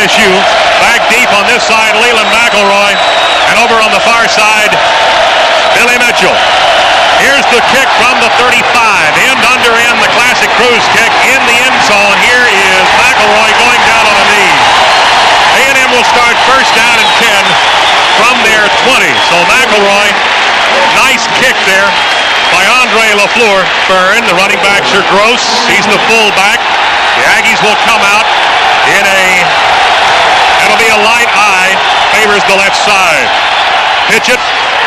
LSU. Back deep on this side, Leland McElroy. And over on the far side, Billy Mitchell. Here's the kick from the 35. End under end, the classic cruise kick in the end zone. Here is McElroy going down on a knee. A&M will start first down and 10 from their 20. So McElroy, nice kick there by Andre LaFleur. Fern, the running backs are Gross. He's the fullback. The Aggies will come out in it'll be a light eye, favors the left side. Pitch it.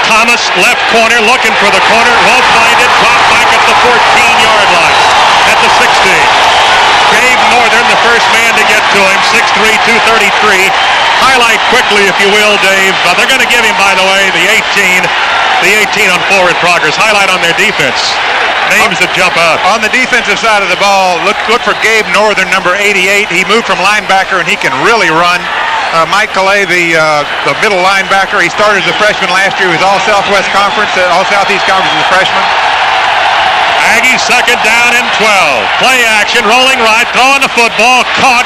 Thomas, left corner, looking for the corner. Won't find it. Drop back at the 14-yard line. At the 16. Gabe Northern, the first man to get to him. 6'3", 233. Highlight quickly, if you will, Dave. They're going to give him, by the way, the 18 on forward progress. Highlight on their defense. Names that jump out. On the defensive side of the ball, look for Gabe Northern, number 88. He moved from linebacker, and he can really run. Mike Calais, the middle linebacker, he started as a freshman last year. He was All-Southwest Conference, All-Southeast Conference as a freshman. Aggies second down and 12. Play action, rolling right, throwing the football, caught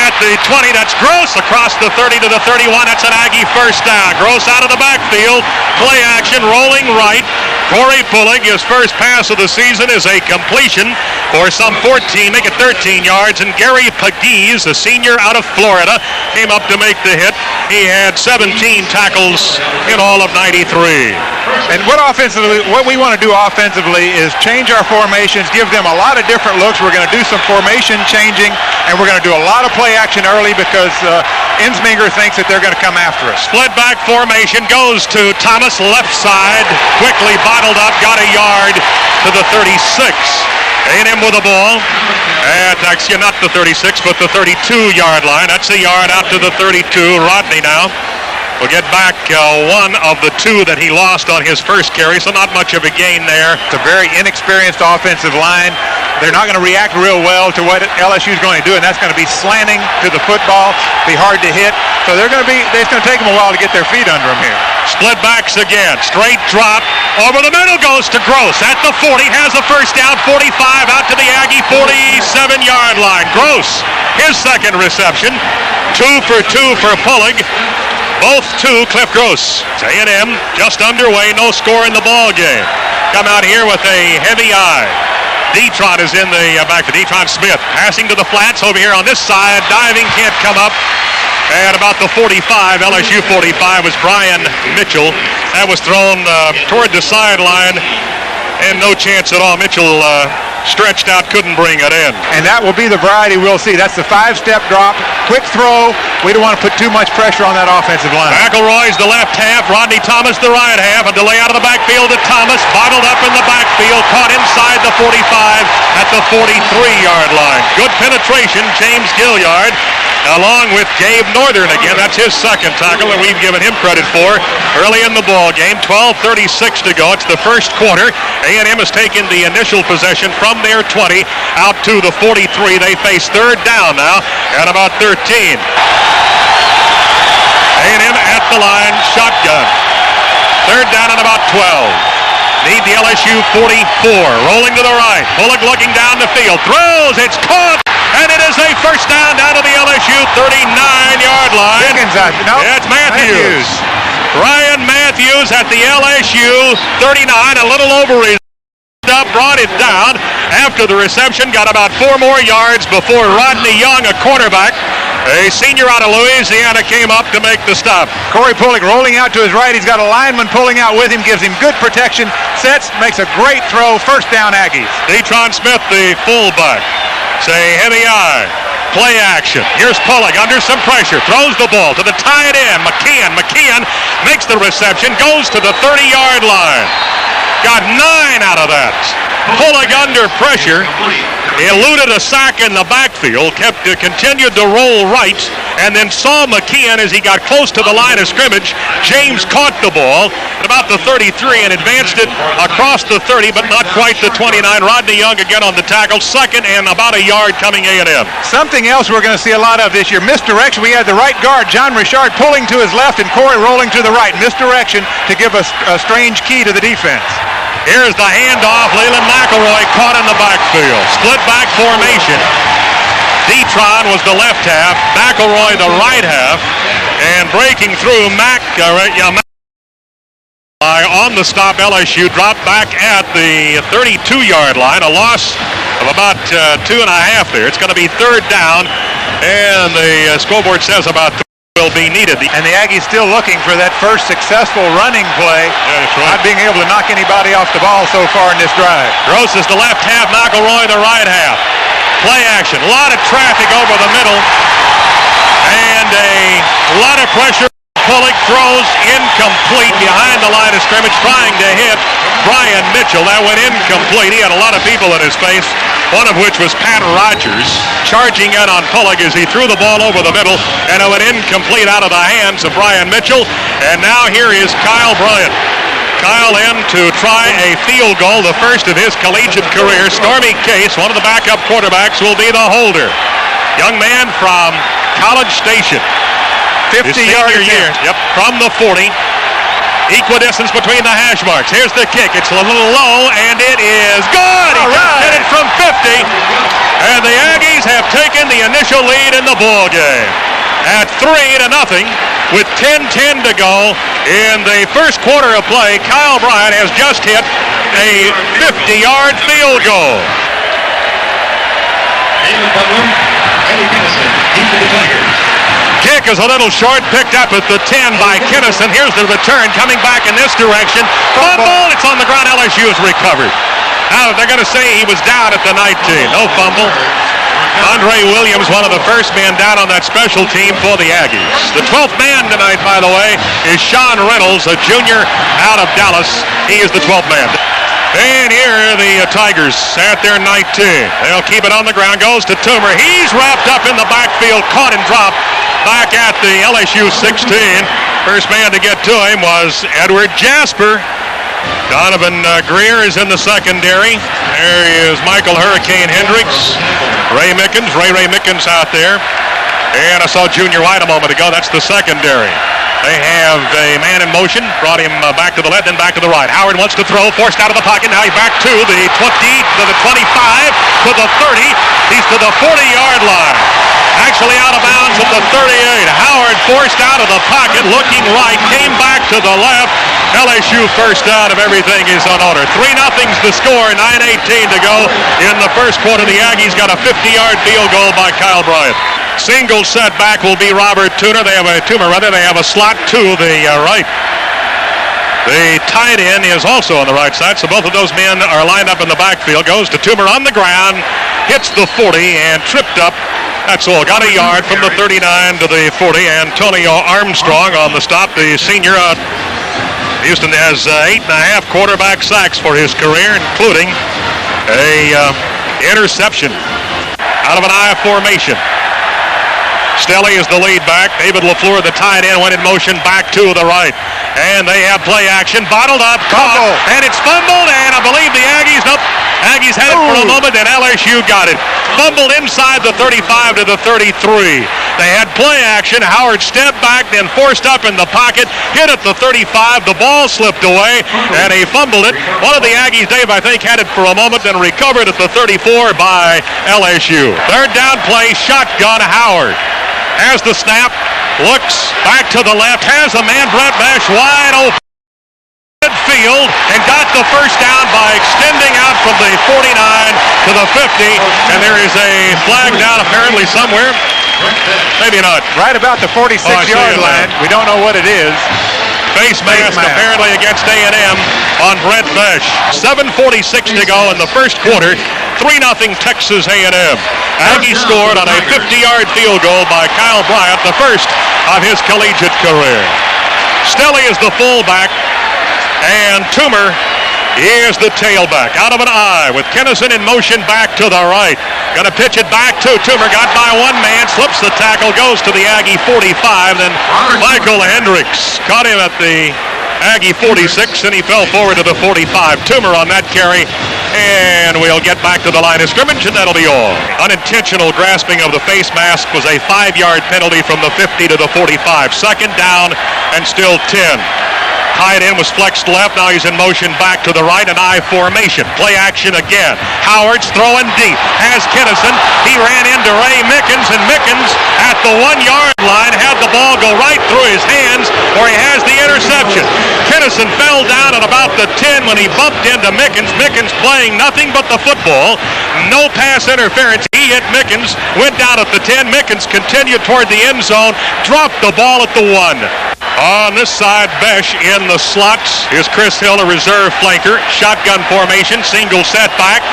at the 20. That's Gross across the 30 to the 31. That's an Aggie first down. Gross out of the backfield. Play action, rolling right. Corey Pullig, his first pass of the season is a completion for some 14, make it 13 yards. And Gary Pegues, a senior out of Florida, came up to make the hit. He had 17 tackles in all of 93. And what we want to do offensively is change our formations, give them a lot of different looks. We're going to do some formation changing, and we're going to do a lot of play action early because Insminger thinks that they're going to come after us. Split back formation goes to Thomas, left side, quickly bottled up, got a yard to the 36. A&M with the ball at, actually not the 36, but the 32-yard line. That's a yard out to the 32. Rodney now will get back one of the two that he lost on his first carry, so not much of a gain there. It's a very inexperienced offensive line. They're not going to react real well to what LSU is going to do, and that's going to be slanting to the football, be hard to hit. So it's going to take them a while to get their feet under them here. Split backs again. Straight drop. Over the middle goes to Gross at the 40. Has a first down. 45 out to the Aggie 47-yard line. Gross, his second reception. 2 for 2 for Pullig. Both to Cliff Gross. It's A&M just underway. No score in the ball game. Come out here with a heavy eye. Detron is in the back. Detron Smith passing to the flats over here on this side. Diving, can't come up. And about the 45, LSU 45 was Brian Mitchell. That was thrown toward the sideline, and no chance at all. Mitchell stretched out, couldn't bring it in. And that will be the variety we'll see. That's the 5-step drop, quick throw. We don't want to put too much pressure on that offensive line. McElroy's the left half, Rodney Thomas the right half. A delay out of the backfield to Thomas, bottled up in the backfield, caught inside the 45 at the 43-yard line. Good penetration, James Gilliard, along with Gabe Northern again. That's his second tackle that we've given him credit for early in the ball game. 12:36 to go. It's the first quarter. A&M has taken the initial possession from their 20 out to the 43. They face third down now at about 13. A&M at the line, shotgun. Third down at about 12. Need the LSU 44. Rolling to the right. Pullig looking down the field. Throws. It's caught. And it is a first down to the LSU 39-yard line. No, it's Matthews. Ryan Matthews at the LSU 39. A little over his up, brought it down after the reception. Got about 4 more yards before Rodney Young, a cornerback, a senior out of Louisiana, came up to make the stop. Corey Pullig rolling out to his right. He's got a lineman pulling out with him, gives him good protection, sets, makes a great throw. First down, Aggies. Detron Smith, the fullback. It's a heavy eye. Play action. Here's Pullig under some pressure. Throws the ball to the tight end. McKeon makes the reception. Goes to the 30-yard line. Got 9 out of that. Pullig under pressure. Eluded a sack in the backfield. Continued to roll right. And then saw McKeon as he got close to the line of scrimmage. James caught the ball at about the 33 and advanced it across the 30, but not quite the 29. Rodney Young again on the tackle. Second and about a yard coming A&M. Something else we're going to see a lot of this year. Misdirection. We had the right guard, John Richard, pulling to his left and Corey rolling to the right. Misdirection to give us a strange key to the defense. Here's the handoff. Leland McElroy caught in the backfield. Split back formation. Detron was the left half, McElroy the right half, and breaking through on the stop, LSU dropped back at the 32-yard line, a loss of about 2.5 there. It's going to be third down, and the scoreboard says about 3 will be needed. And the Aggies still looking for that first successful running play. Yeah, that's right. Not being able to knock anybody off the ball so far in this drive. Gross is the left half, McElroy the right half. Play action, a lot of traffic over the middle, and a lot of pressure. Pullick throws incomplete behind the line of scrimmage, trying to hit Brian Mitchell. That went incomplete. He had a lot of people in his face, one of which was Pat Rogers, charging in on Pullick as he threw the ball over the middle, and it went incomplete out of the hands of Brian Mitchell. And now here is Kyle Bryant. Kyle in to try a field goal, the first of his collegiate career. Stormy Case, one of the backup quarterbacks, will be the holder. Young man from College Station. 50-yard year. Yep, from the 40. Equidistance between the hash marks. Here's the kick. It's a little low, and it is good. He just hit it from 50. And the Aggies have taken the initial lead in the ball game at 3-0 with 10:10 to go in the first quarter of play. Kyle Bryant has just hit a 50-yard field goal. Kick is a little short, picked up at the 10 by Kinnison. Here's the return coming back in this direction. Fumble, it's on the ground. LSU has recovered. Now they're going to say he was down at the 19. No fumble. Andre Williams, one of the first men down on that special team for the Aggies. The 12th man tonight, by the way, is Sean Reynolds, a junior out of Dallas. He is the 12th man. And here are the Tigers at their 19. They'll keep it on the ground. Goes to Toomer. He's wrapped up in the backfield, caught and dropped back at the LSU 16. First man to get to him was Edward Jasper. Donovan Greer is in the secondary. There is Michael Hurricane Hendricks. Ray Mickens out there. And I saw Junior White a moment ago. That's the secondary. They have a man in motion, brought him back to the left, then back to the right. Howard wants to throw, forced out of the pocket. Now he's back to the 20, to the 25, to the 30. He's to the 40-yard line. Actually out of bounds at the 38. Howard forced out of the pocket, looking right, came back to the left. LSU first down if everything is in order. 3-0's the score, 9:18 to go in the first quarter. The Aggies got a 50-yard field goal by Kyle Bryant. Single setback will be Robert Toomer. They have a slot to the right. The tight end is also on the right side, so both of those men are lined up in the backfield. Goes to Toomer on the ground, hits the 40 and tripped up. That's all. Got a yard from the 39 to the 40. Antonio Armstrong on the stop. The senior out. Houston has 8.5 quarterback sacks for his career, including a interception out of an I formation. Stelly is the lead back. David LaFleur, the tight end, went in motion back to the right. And they have play action. Bottled up. Caught. And it's fumbled. And I believe the Aggies, Aggies had it for a moment, and LSU got it. Fumbled inside the 35 to the 33. They had play action. Howard stepped back, then forced up in the pocket, hit at the 35. The ball slipped away, and he fumbled it. One of the Aggies, Dave, I think, had it for a moment, then recovered at the 34 by LSU. Third down play, shotgun Howard. Has the snap, looks back to the left, has a man, Brett Besh, wide open. Field and got the first down by extending out from the 49 to the 50, and there is a flag down apparently somewhere. Maybe not. Right about the 46-yard line. We don't know what it is. Face mask apparently against A&M on Brett Besh. 7:46 to go in the first quarter. 3-0 Texas A&M. Aggie scored on a 50-yard field goal by Kyle Bryant, the first of his collegiate career. Stelly is the fullback, and Toomer is the tailback. Out of an I with Kinnison in motion back to the right. Gonna pitch it back to Toomer. Got by one man, slips the tackle, goes to the Aggie 45. Then Michael Hendricks caught him at the Aggie 46, and he fell forward to the 45. Toomer on that carry, and we'll get back to the line of scrimmage, and that'll be all. Unintentional grasping of the face mask was a 5-yard penalty from the 50 to the 45. Second down and still 10. Tight end was flexed left. Now he's in motion back to the right. An I formation. Play action again. Howard's throwing deep. Has Kinnison. He ran into Ray Mickens, and Mickens at the 1-yard line had the ball go right through his hands where he has the interception. Kinnison fell down at about the 10 when he bumped into Mickens. Mickens playing nothing but the football. No pass interference. He hit Mickens, went down at the 10. Mickens continued toward the end zone, dropped the ball at the 1. On this side, Besh in the slots is Chris Hill, a reserve flanker. Shotgun formation, single setback.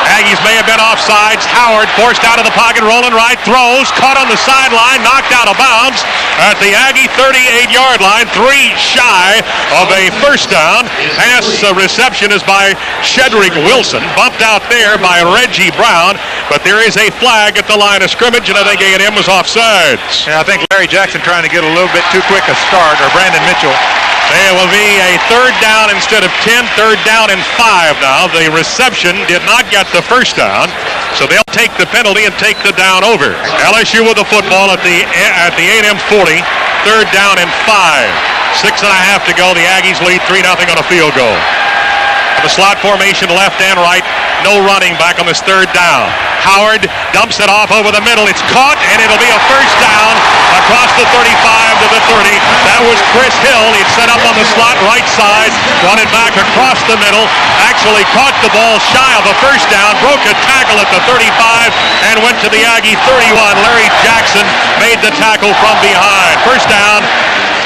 Aggies may have been offsides. Howard forced out of the pocket, rolling right, throws, caught on the sideline, knocked out of bounds at the Aggie 38-yard line, 3 shy of a first down. Pass reception is by Shedrick Wilson, bumped out there by Reggie Brown, but there is a flag at the line of scrimmage, and I think A&M was offsides. Yeah, I think Larry Jackson trying to get a little bit too quick a start, or Brandon Mitchell. It will be a 3rd down instead of 10, 3rd down and 5 now. The reception did not get the first down, so they'll take the penalty and take the down over. LSU with the football at the A&M 40, 3rd down and 5. 6.5 to go. The Aggies lead 3-0 on a field goal. The slot formation left and right. No running back on this 3rd down. Howard dumps it off over the middle. It's caught, and it'll be a first down across the 35 to the 30. That was Chris Hill. He'd set up on the slot right side, run it back across the middle, actually caught the ball shy of a first down, broke a tackle at the 35, and went to the Aggie 31. Larry Jackson made the tackle from behind. First down,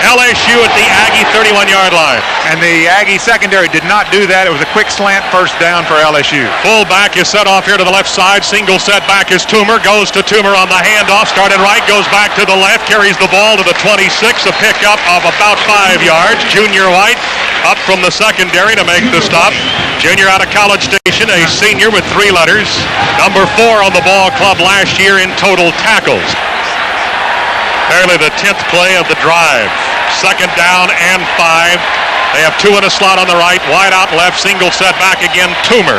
LSU at the Aggie 31-yard line. And the Aggie secondary did not do that. It was a quick slant first down for LSU. Fullback is set off here to the left side. Single setback is Toomer. Goes to Toomer on the handoff. Started right, goes back to the left. Carries the ball to the 26. A pickup of about 5 yards. Junior White up from the secondary to make the stop. Junior out of College Station, a senior with 3 letters. Number 4 on the ball club last year in total tackles. Barely the 10th play of the drive. 2nd down and 5. They have 2 in a slot on the right, wide out left, single setback again, Toomer.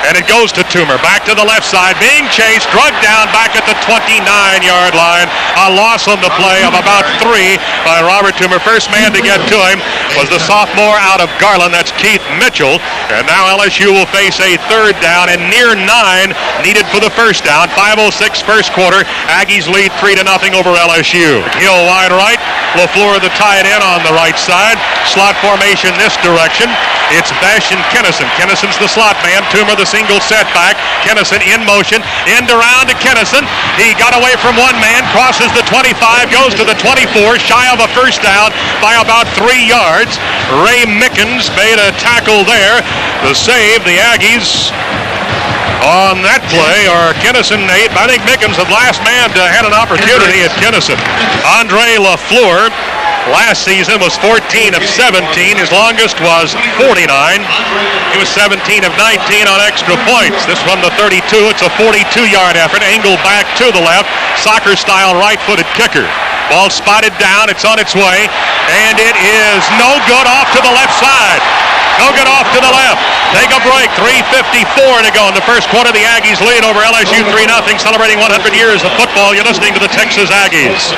And it goes to Toomer, back to the left side, being chased, drugged down back at the 29-yard line. A loss on the play of about 3 by Robert Toomer. First man to get to him was the sophomore out of Garland, that's Keith Mitchell. And now LSU will face a 3rd down and near 9 needed for the first down. 5:06 first quarter. Aggies lead 3-0 over LSU. Hill wide right, LaFleur the tight end on the right side. Slot formation this direction. It's Besh and Kinnison. Kinnison's the slot man. Toomer the single setback. Kinnison in motion. End around to Kinnison. He got away from one man. Crosses the 25. Goes to the 24. Shy of a first down by about 3 yards. Ray Mickens made a tackle there to save the Aggies. On that play, or Kinnison, Nate, I think Mickens, the last man, had an opportunity at Kinnison. Andre LaFleur last season was 14 of 17. His longest was 49. He was 17 of 19 on extra points. This one, the 32. It's a 42-yard effort. Angled back to the left. Soccer-style right-footed kicker. Ball spotted down. It's on its way. And it is no good off to the left side. No good off to the left. Take a break. 3:54 to go in the first quarter. The Aggies lead over LSU 3-0, celebrating 100 years of football. You're listening to the Texas Aggies.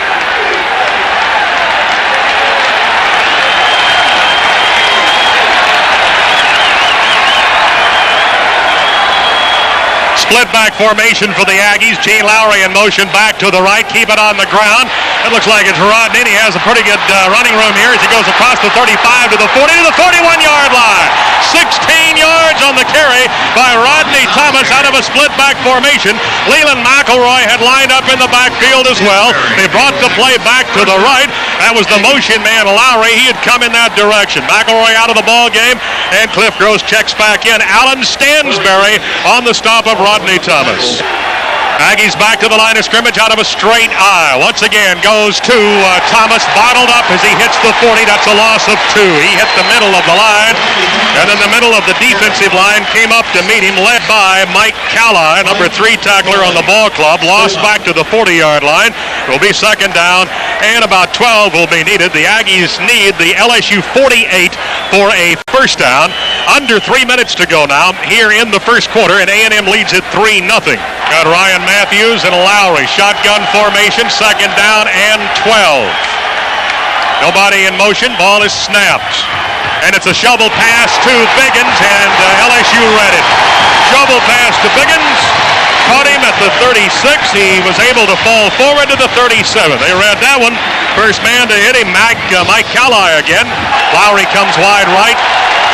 Split back formation for the Aggies. Gene Lowry in motion back to the right. Keep it on the ground. It looks like it's Rodney. He has a pretty good running room here as he goes across the 35 to the 40 to the 41-yard line. 16 yards on the carry by Rodney Thomas out of a split back formation. Leland McElroy had lined up in the backfield as well. They brought the play back to the right. That was the motion man, Lowry. He had come in that direction. McElroy out of the ball game, and Cliff Gross checks back in. Alan Stansberry on the stop of Rodney Thomas. Aggies back to the line of scrimmage out of a straight I. Once again goes to Thomas, bottled up as he hits the 40. That's a loss of 2. He hit the middle of the line, and in the middle of the defensive line came up to meet him, led by Mike Cali, number 3 tackler on the ball club. Lost back to the 40-yard line. It will be 2nd down, and about 12 will be needed. The Aggies need the LSU 48 for a first down. Under 3 minutes to go now here in the first quarter, and A&M leads it 3-0. Got Ryan Matthews and Lowry. Shotgun formation, 2nd down and 12. Nobody in motion. Ball is snapped. And it's a shovel pass to Biggins, and LSU read it. Shovel pass to Biggins. Caught him at the 36. He was able to fall forward to the 37. They read that one. First man to hit him, Mike Calley again. Lowry comes wide right.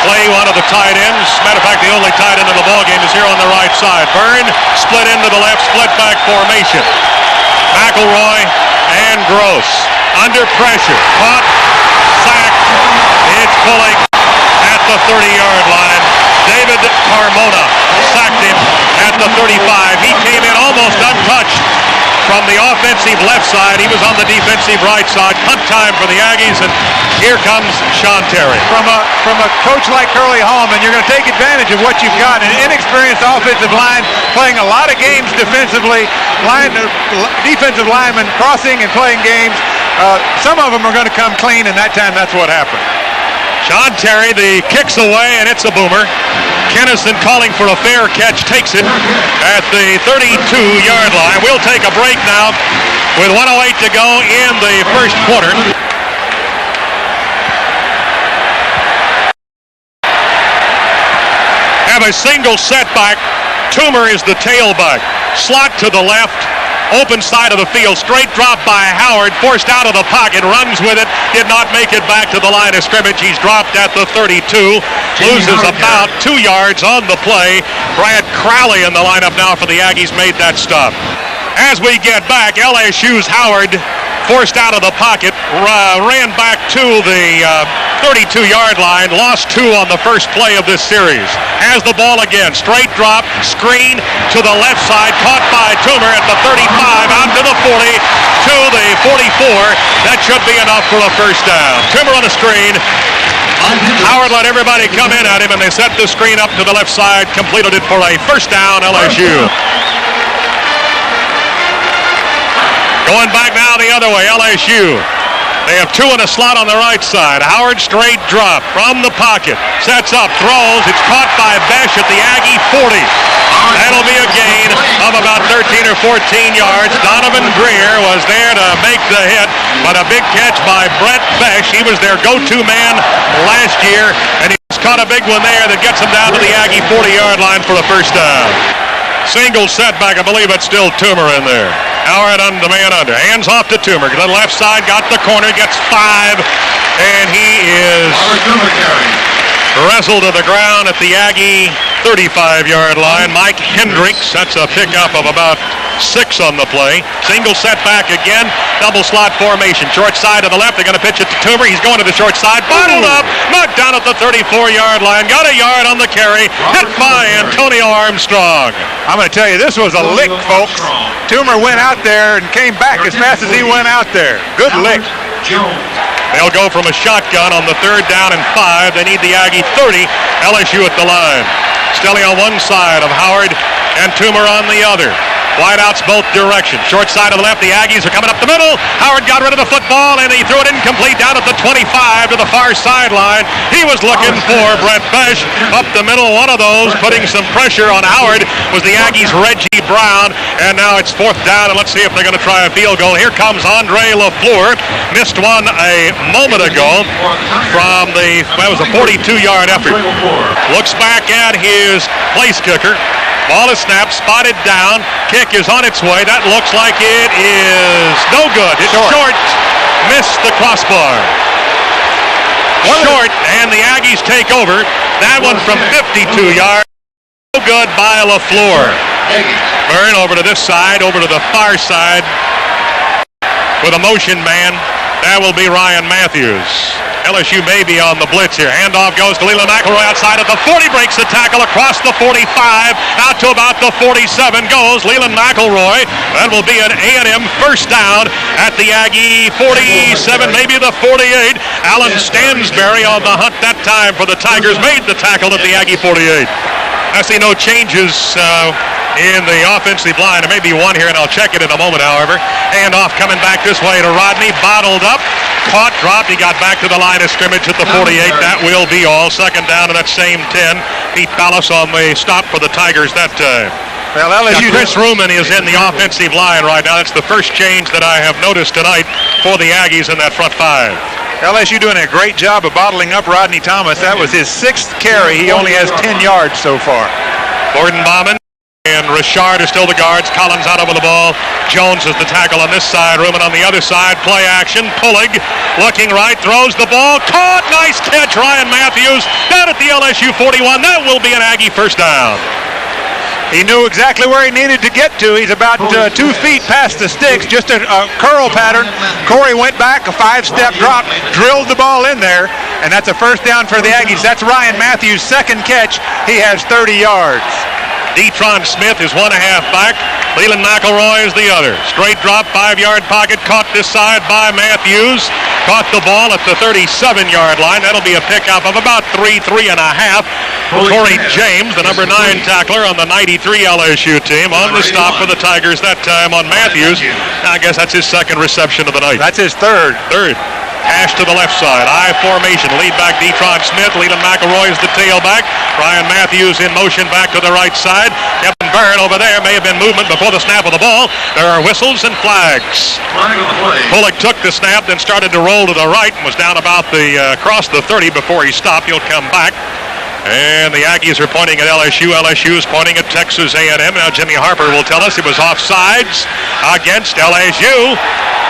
Clay, one of the tight ends. Matter of fact, the only tight end in the ballgame is here on the right side. Byrne split into the left, split back formation. McElroy and Gross under pressure. Caught, sacked. It's pulling at the 30-yard line. David Carmona sacked him at the 35. He came in almost untouched from the offensive left side. He was on the defensive right side. Punt time for the Aggies, and here comes Sean Terry. From a coach like Curly Hallman, you're going to take advantage of what you've got. An inexperienced offensive line playing a lot of games defensively. Defensive linemen crossing and playing games. Some of them are going to come clean, and that time that's what happened. Sean Terry, the kick's away, and it's a boomer. Kennison calling for a fair catch, takes it at the 32-yard line. We'll take a break now with 1:08 to go in the first quarter. Have a single setback. Toomer is the tailback. Slot to the left. Open side of the field, straight drop by Howard, forced out of the pocket, runs with it, did not make it back to the line of scrimmage. He's dropped at the 32, loses about 2 yards on the play. Brad Crowley in the lineup now for the Aggies made that stop. As we get back, LSU's Howard forced out of the pocket, ran back to the 32-yard line, lost 2 on the first play of this series. Has the ball again, straight drop, screen to the left side, caught by Toomer at the 35, out to the 40, to the 44. That should be enough for a first down. Toomer on the screen. Howard let everybody come in at him, and they set the screen up to the left side, completed it for a first down, LSU. Going back now the other way, LSU. They have 2 in a slot on the right side. Howard straight drop from the pocket. Sets up, throws. It's caught by Besh at the Aggie 40. That'll be a gain of about 13 or 14 yards. Donovan Greer was there to make the hit, but a big catch by Brett Besh. He was their go-to man last year, and he's caught a big one there that gets him down to the Aggie 40-yard line for a first down. Single setback, I believe it's still Toomer in there. Howard on the man under. Hands off to Toomer. The left side got the corner, gets 5, and he is wrestled to the ground at the Aggie 35-yard line. Mike Hendricks, that's a pickup of about 6 on the play. Single setback again, double slot formation. Short side to the left, they're going to pitch it to Toomer. He's going to the short side, bottled up, knocked down at the 34-yard line, got a yard on the carry, hit by Antonio Armstrong. I'm going to tell you, this was a lick, folks. Toomer went out there and came back as fast as he went out there. Good lick. They'll go from a shotgun on the 3rd down and 5. They need the Aggie 30. LSU at the line. Stelly on one side of Howard and Toomer on the other. Wideouts both directions. Short side of the left, the Aggies are coming up the middle. Howard got rid of the football, and he threw it incomplete down at the 25 to the far sideline. He was looking for Brett Besh up the middle. One of those putting some pressure on Howard was the Aggies' Reggie Brown, and now it's 4th down, and let's see if they're going to try a field goal. Here comes Andre LaFleur. Missed one a moment ago from that was a 42-yard effort. Looks back at his place kicker. Ball is snapped, spotted down. Kick is on its way. That looks like it is no good. It's short. Missed the crossbar. Short, and the Aggies take over. That one from 52 yards. No good by LaFleur. Byrne over to this side, over to the far side with a motion man. That will be Ryan Matthews. LSU may be on the blitz here. Handoff goes to Leland McElroy outside at the 40. Breaks the tackle across the 45. Out to about the 47 goes Leland McElroy. That will be an A&M first down at the Aggie 47, maybe the 48. Alan Stansberry on the hunt that time for the Tigers. Made the tackle at the Aggie 48. I see no changes in the offensive line. There may be one here, and I'll check it in a moment, however. Handoff coming back this way to Rodney. Bottled up. Caught, dropped. He got back to the line of scrimmage at the 48. That will be all. Second down to that same 10. Pete Pallas on the stop for the Tigers that time. Well, LSU Chris Ruman is in the offensive line right now. That's the first change that I have noticed tonight for the Aggies in that front 5. LSU doing a great job of bottling up Rodney Thomas. That was his 6th carry. He only has 10 yards so far. Gordon Bauman and Richard are still the guards. Collins out over the ball. Jones is the tackle on this side. Ruman on the other side. Play action. Pullig looking right. Throws the ball. Caught. Nice catch. Ryan Matthews down at the LSU 41. That will be an Aggie first down. He knew exactly where he needed to get to. He's about 2 feet past the sticks. Just a curl pattern. Corey went back. A 5-step drop. Drilled the ball in there. And that's a first down for the Aggies. That's Ryan Matthews' 2nd catch. He has 30 yards. Detron Smith is 1.5 back. Leland McElroy is the other. Straight drop, 5-yard pocket. Caught this side by Matthews. Caught the ball at the 37-yard line. That'll be a pickup of about 3.5. Corey James, the number 9 tackler on the 93 LSU team, on the stop for the Tigers that time on Matthews. I guess that's his 2nd reception of the night. That's his 3rd. Hash to the left side. I formation. Lead back Detron Smith. Leland McElroy is the tailback. Ryan Matthews in motion back to the right side. Kevin Byrne over there. May have been movement before the snap of the ball. There are whistles and flags. Pullig took the snap, then started to roll to the right and was down about across the 30 before he stopped. He'll come back. And the Aggies are pointing at LSU. LSU is pointing at Texas A&M. Now Jimmy Harper will tell us it was offsides against LSU.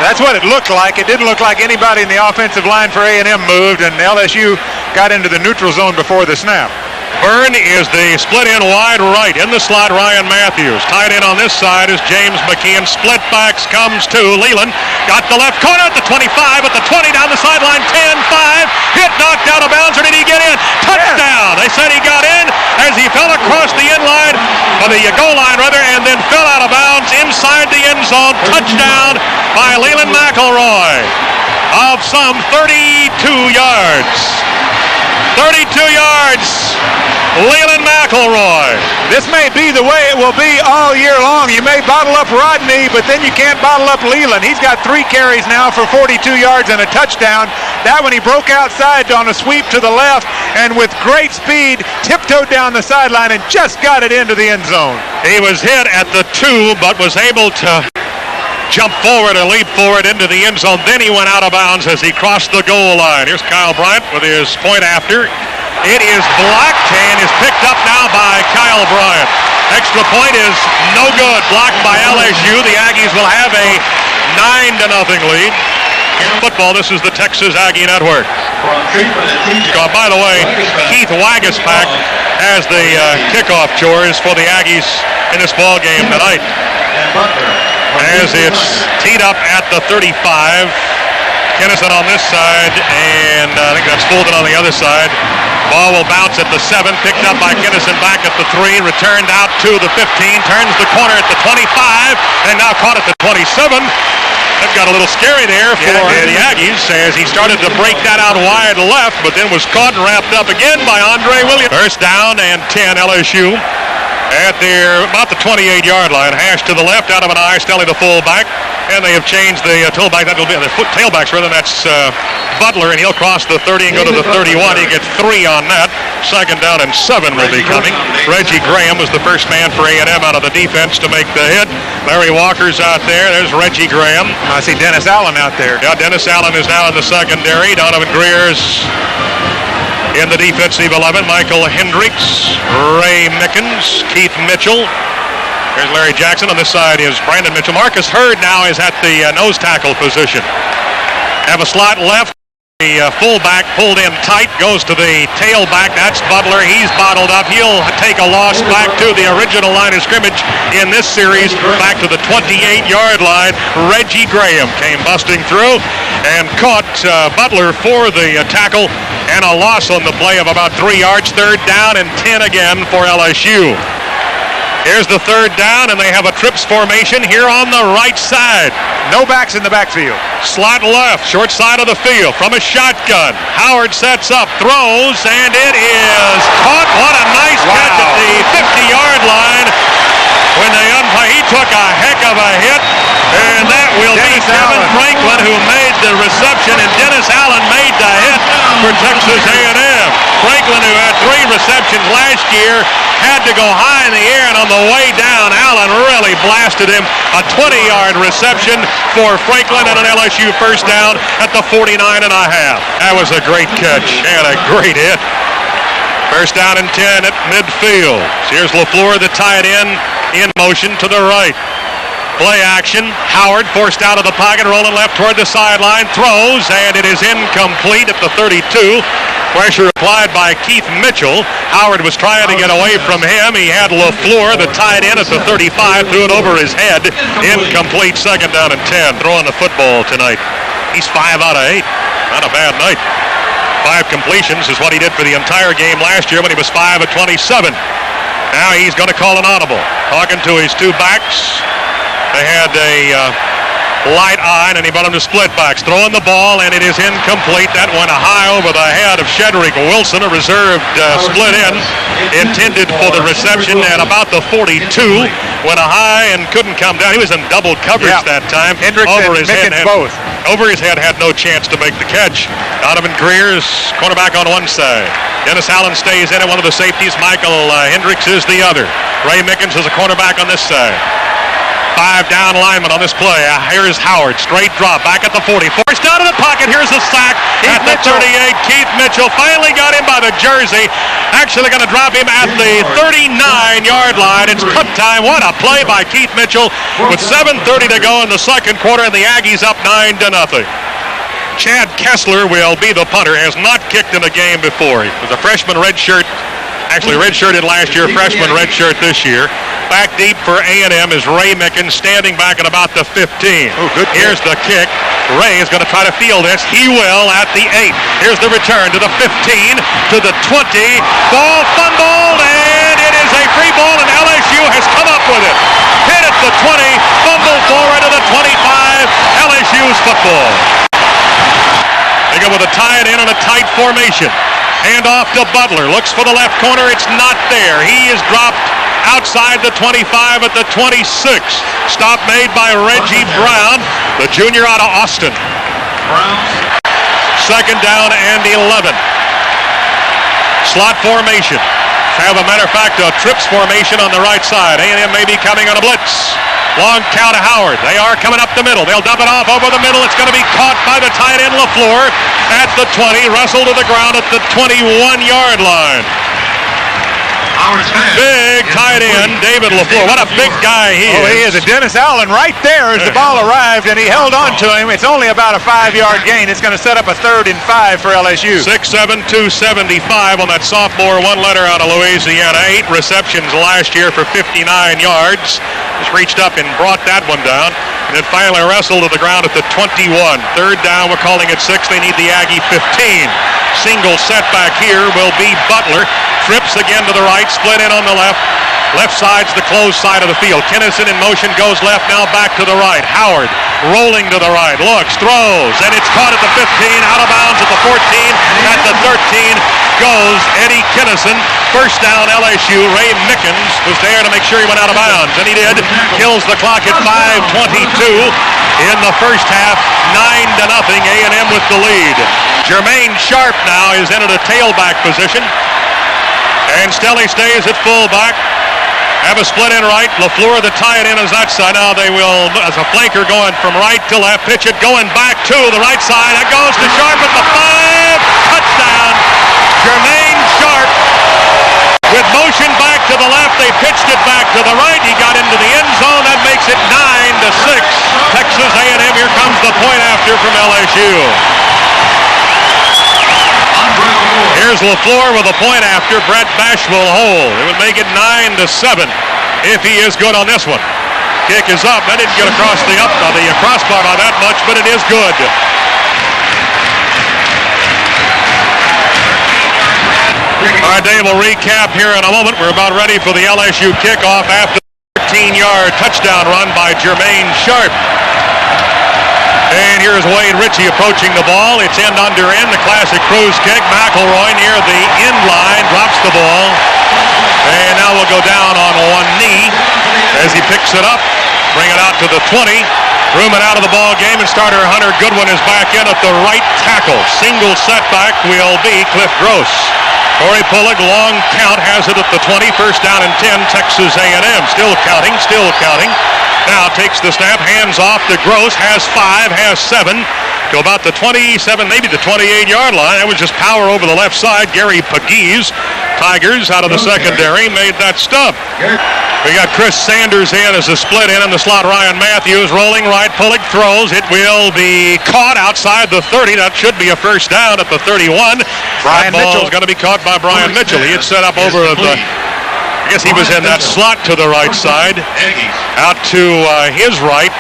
That's what it looked like. It didn't look like anybody in the offensive line for A&M moved, and LSU got into the neutral zone before the snap. Byrne is the split in wide right. In the slot, Ryan Matthews. Tight end on this side is James McKeon. Split backs comes to Leland. Got the left corner at the 25, at the 20, down the sideline, 10-5. Hit, knocked out of bounds, or did he get in? Touchdown! They said he got in as he fell across the end line, or the goal line rather, and then fell out of bounds inside the end zone. Touchdown by Leland McElroy of some 32 yards. 32 yards, Leland McElroy. This may be the way it will be all year long. You may bottle up Rodney, but then you can't bottle up Leland. He's got 3 carries now for 42 yards and a touchdown. That one he broke outside on a sweep to the left, and with great speed, tiptoed down the sideline and just got it into the end zone. He was hit at the 2, but was able to jump forward and leap forward into the end zone. Then he went out of bounds as he crossed the goal line. Here's Kyle Bryant with his point after. It is blocked and is picked up now by Kyle Bryant. Extra point is no good. Blocked by LSU. The Aggies will have a 9-0 lead. Football, this is the Texas Aggie Network. By the way, Keith Wagaspack has the kickoff chores for the Aggies in this ball game tonight. As it's teed up at the 35, Kinnison on this side, and I think that's Fulton on the other side. Ball will bounce at the 7, picked up by Kinnison back at the 3, returned out to the 15, turns the corner at the 25, and now caught at the 27. That got a little scary there for the Aggies as he started to break that out wide left, but then was caught and wrapped up again by Andre Williams. First down and 10 LSU. At about the 28-yard line. Hash to the left, out of an eye, Stelly the fullback. And they have changed the tailback. That will be the tailbacks rather. That's Butler, and he'll cross the 30 and go to the 31. He gets 3 on that. Second down and 7 will be coming. Reggie Graham was the first man for A&M out of the defense to make the hit. Larry Walker's out there. There's Reggie Graham. I see Dennis Allen out there. Yeah, Dennis Allen is now in the secondary. Donovan Greer's in the defensive 11, Michael Hendricks, Ray Mickens, Keith Mitchell. There's Larry Jackson. On this side is Brandon Mitchell. Marcus Hurd now is at the nose tackle position. Have a slot left. The fullback pulled in tight, goes to the tailback. That's Butler. He's bottled up. He'll take a loss back to the original line of scrimmage in this series, back to the 28-yard line. Reggie Graham came busting through and caught Butler for the tackle, and a loss on the play of about 3 yards. Third down and 10 again for LSU. Here's the third down, and they have a trips formation here on the right side. No backs in the backfield. Slot left, short side of the field from a shotgun. Howard sets up, throws, and it is caught. What a nice catch at the 50-yard line. When they he took a heck of a hit, and that will be Kevin Franklin who made the reception, and Dennis Allen made the hit for Texas A&M. Franklin, who had 3 receptions last year, had to go high in the air, and on the way down, Allen really blasted him. A 20-yard reception for Franklin and an LSU first down at the 49.5. That was a great catch and a great hit. First down and 10 at midfield. Here's LaFleur, the tight end, in motion to the right. Play action. Howard forced out of the pocket, rolling left toward the sideline. Throws, and it is incomplete at the 32. Pressure applied by Keith Mitchell. Howard was trying to get away from him. He had LaFleur, the tight end, at the 35, threw it over his head. Incomplete, second down and 10. Throwing the football tonight. He's 5 out of 8. Not a bad night. 5 completions is what he did for the entire game last year when he was 5 of 27. Now he's going to call an audible. Talking to his 2 backs. They had a light eye, and he brought him to split backs. Throwing the ball, and it is incomplete. That went high over the head of Shedrick Wilson, a reserved split end, intended for the reception at about the 42. Went high and couldn't come down. He was in double coverage that time. Hendricks over his head, both. Over his head, had no chance to make the catch. Donovan Greer's cornerback on one side. Dennis Allen stays in at one of the safeties. Michael Hendricks is the other. Ray Mickens is a cornerback on this side. 5 down linemen on this play. Here's Howard. Straight drop. Back at the 40. Forced out of the pocket. Here's the sack at the 38. Keith Mitchell finally got him by the jersey. Actually going to drop him at the 39-yard line. It's cut time. What a play by Keith Mitchell with 7:30 to go in the second quarter, and the Aggies up 9-0. Chad Kessler will be the punter. Has not kicked in a game before. He was a freshman redshirt. Actually redshirted last year, freshman redshirt this year. Back deep for A&M is Ray Mickens, standing back at about the 15. Oh, good. Here's the kick. Ray is going to try to field this. He will at the 8. Here's the return to the 15, to the 20. Ball fumbled, and it is a free ball, and LSU has come up with it. Hit at the 20, fumbled forward to the 25. LSU's football. They go with a tight end and a tight formation. Hand off to Butler. Looks for the left corner. It's not there. He is dropped outside the 25 at the 26. Stop made by Reggie Brown, the junior out of Austin. Second down and 11. Slot formation. Have a matter of fact a trips formation on the right side. A&M may be coming on a blitz. Long count to Howard. They are coming up the middle. They'll dump it off over the middle. It's going to be caught by the tight end LaFleur at the 20. Wrestled to the ground at the 21-yard line. Big tight end, David LaFleur. What a big guy he is. Oh, he is. A Dennis Allen right there as the ball arrived, and he held on to him. It's only about a 5-yard gain. It's going to set up a 3rd and 5 for LSU. 6'7", 275 on that sophomore, one letter out of Louisiana. 8 receptions last year for 59 yards. Just reached up and brought that one down. And then finally wrestled to the ground at the 21. Third down, we're calling it 6. They need the Aggie 15. Single setback here will be Butler. Trips again to the right, split in on the left. Left side's the closed side of the field. Kinnison in motion, goes left, now back to the right. Howard rolling to the right, looks, throws, and it's caught at the 15, out of bounds at the 14, at the 13 goes Eddie Kinnison. First down LSU. Ray Mickens was there to make sure he went out of bounds, and he did. Kills the clock at 5:22 in the first half. 9-0, A&M with the lead. Jermaine Sharp now is in at a tailback position. And Stelly stays at fullback. Have a split in right. LaFleur, the tight end, is that side. Now they will, as a flanker going from right to left. Pitch it going back to the right side. That goes to Sharp at the 5. Touchdown. Jermaine Sharp with motion back to the left. They pitched it back to the right. He got into the end zone. That makes it 9-6. Texas A&M. Here comes the point after from LSU. Here's LaFleur with a point after. Brett Bash will hold. It would make it 9-7 if he is good on this one. Kick is up. That didn't get across the crossbar by that much, but it is good. All right, Dave, we'll recap here in a moment. We're about ready for the LSU kickoff after the 13-yard touchdown run by Jermaine Sharp. And here's Wade Ritchie approaching the ball. It's end under end, the classic cruise kick. McElroy near the end line drops the ball. And now we'll go down on one knee as he picks it up. Bring it out to the 20. Ruman out of the ball game, and starter Hunter Goodwin is back in at the right tackle. Single setback will be Cliff Gross. Corey Pullig, long count, has it at the 20. First down and 10, Texas A&M. Still counting. Now takes the snap, hands off to Gross, has 5, has 7. To about the 27, maybe the 28-yard line. That was just power over the left side. Gary Pegues, Tigers out of the secondary, made that stop. We got Chris Sanders in as a split in the slot. Ryan Matthews rolling right. Pullig throws. It will be caught outside the 30. That should be a first down at the 31. Brian Mitchell is going to be caught by Brian Mitchell. He had set up over the... I guess he was in that slot to the right side. Out to his right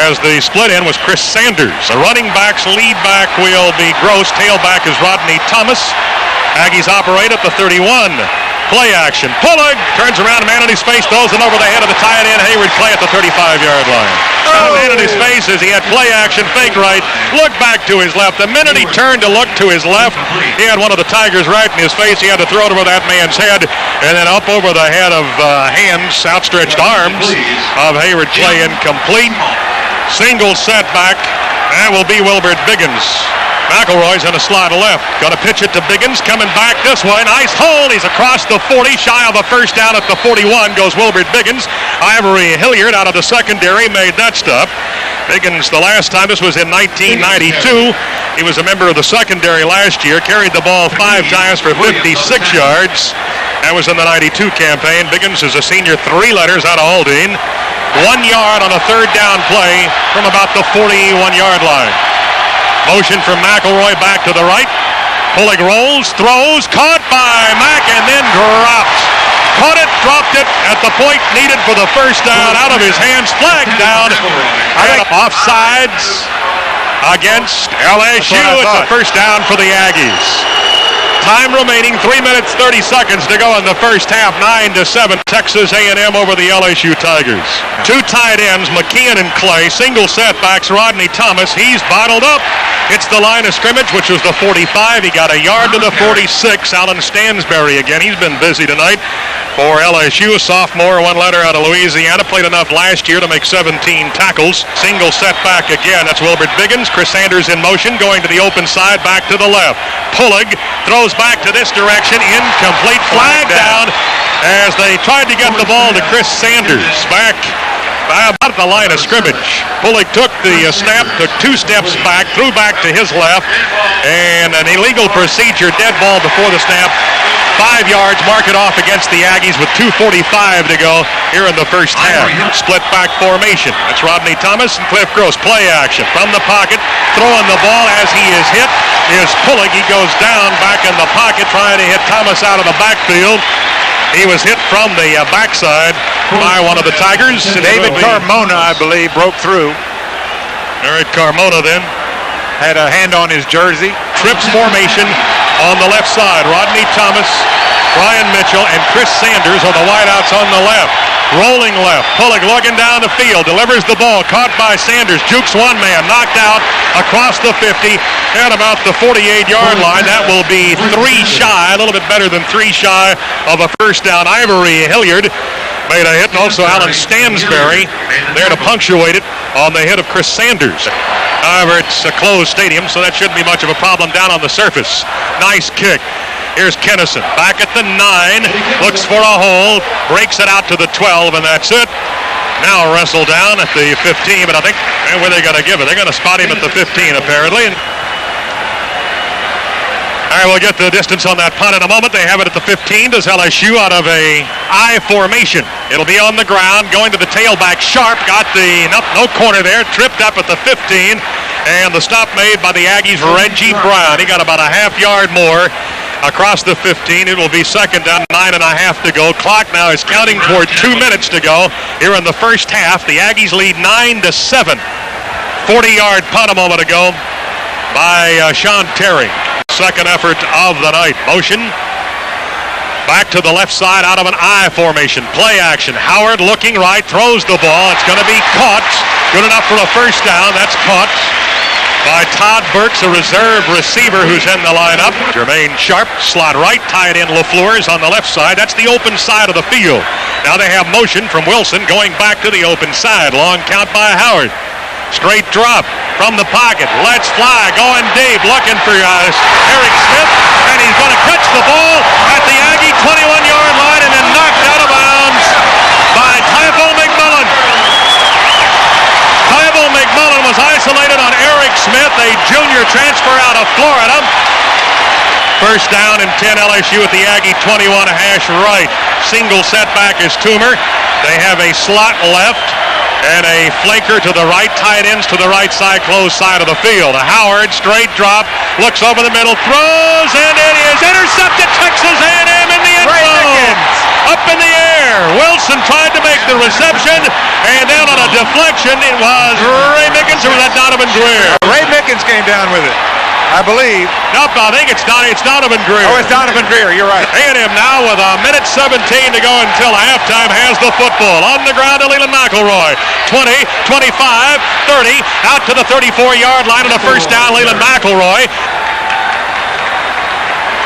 as the split in was Chris Sanders. The running backs lead back will be Gross. Tailback is Rodney Thomas. Aggies operate at the 31. Play action. Pullig turns around, a man in his face, throws it over the head of the tight end, Hayward Clay at the 35-yard line. A man in his face as he had play action, fake right, looked back to his left. The minute he turned to look to his left, he had one of the Tigers right in his face. He had to throw it over that man's head and then up over the head of hands, outstretched arms of Hayward Clay, incomplete. Single setback. That will be Wilbert Biggins. McElroy's in a slot left. Got to pitch it to Biggins, coming back this way. Nice hold. He's across the 40, shy of a first down at the 41 goes Wilbert Biggins. Ivory Hilliard out of the secondary made that stop. Biggins, the last time, this was in 1992. He was a member of the secondary last year, carried the ball 5 times for 56 yards. That was in the 92 campaign. Biggins is a senior, 3 letters out of Aldine. 1 yard on a third down play from about the 41-yard line. Motion from McElroy back to the right. Pullig rolls, throws, caught by Mack, and then dropped. Caught it, dropped it at the point needed for the first down. Out of his hands, flagged down. Offsides against LSU. It's a first down for the Aggies. Time remaining, 3 minutes, 30 seconds to go in the first half. 9-7, Texas A&M over the LSU Tigers. 2 tight ends, McKeon and Clay. Single setbacks, Rodney Thomas. He's bottled up. It's the line of scrimmage, which was the 45. He got a yard to the 46. Alan Stansberry again. He's been busy tonight for LSU. A sophomore, 1 letter out of Louisiana. Played enough last year to make 17 tackles. Single setback again. That's Wilbert Biggins. Chris Sanders in motion, going to the open side, back to the left. Pullig throws back to this direction. Incomplete. Flag down as they tried to get the ball to Chris Sanders. Back about the line of scrimmage. Pullig took the snap, took 2 steps back, threw back to his left, and an illegal procedure, dead ball before the snap. 5 yards, mark it off against the Aggies with 2:45 to go here in the first half. Split back formation. That's Rodney Thomas and Cliff Gross. Play action from the pocket, throwing the ball as he is hit is Pullig. He goes down back in the pocket, trying to hit Thomas out of the backfield. He was hit from the backside by one of the Tigers. David Carmona, I believe, broke through. Eric Carmona then had a hand on his jersey. Trips formation on the left side. Rodney Thomas, Brian Mitchell, and Chris Sanders are the wideouts on the left. Rolling left. Pullig looking down the field. Delivers the ball. Caught by Sanders. Jukes one man. Knocked out across the 50 and about the 48-yard line. That will be 3 shy. A little bit better than 3 shy of a first down. Ivory Hilliard made a hit, and also Alan Stansberry there to punctuate it on the hit of Chris Sanders. However, it's a closed stadium, so that shouldn't be much of a problem down on the surface. Nice kick. Here's Kennison back at the 9, looks for a hole, breaks it out to the 12, and that's it. Now wrestle down at the 15, but I think, where are they going to give it? They're going to spot him at the 15, apparently. All right, we'll get the distance on that punt in a moment. They have it at the 15. Does LSU out of a I formation. It'll be on the ground, going to the tailback. Sharp got the, no corner there, tripped up at the 15, and the stop made by the Aggies, Reggie Brown. He got about a half yard more across the 15. It will be second down, 9.5 to go. Clock now is counting toward 2 minutes to go here in the first half. The Aggies lead 9-7. 40-yard punt a moment ago by Sean Terry. Second effort of the night. Motion back to the left side out of an I formation. Play action. Howard looking right, throws the ball. It's going to be caught. Good enough for a first down. That's caught by Todd Burks, a reserve receiver who's in the lineup. Jermaine Sharp, slot right, tied in LaFleur is on the left side. That's the open side of the field. Now they have motion from Wilson going back to the open side. Long count by Howard. Straight drop from the pocket. Let's fly. Going deep. Looking for Eric Smith. And he's going to catch the ball at the Aggie 21-yard line and then knocked out of bounds by Tybo McMullen. Tybo McMullen was isolated on Eric Smith, a junior transfer out of Florida. First down and 10 LSU at the Aggie 21 hash right. Single setback is Toomer. They have a slot left and a flanker to the right, tight ends to the right side, close side of the field. Howard, straight drop, looks over the middle, throws, and it is intercepted. Texas A&M in the end zone. Up in the air. Wilson tried to make the reception, and down on a deflection, it was Ray Mickens or was that Donovan Greer? Ray Mickens came down with it, I believe. Nope, I think it's Donovan Greer. Oh, it's Donovan Greer, you're right. A&M now with a minute 17 to go until halftime has the football. On the ground to Leland McElroy. 20, 25, 30, out to the 34-yard line and a first down, Leland McElroy.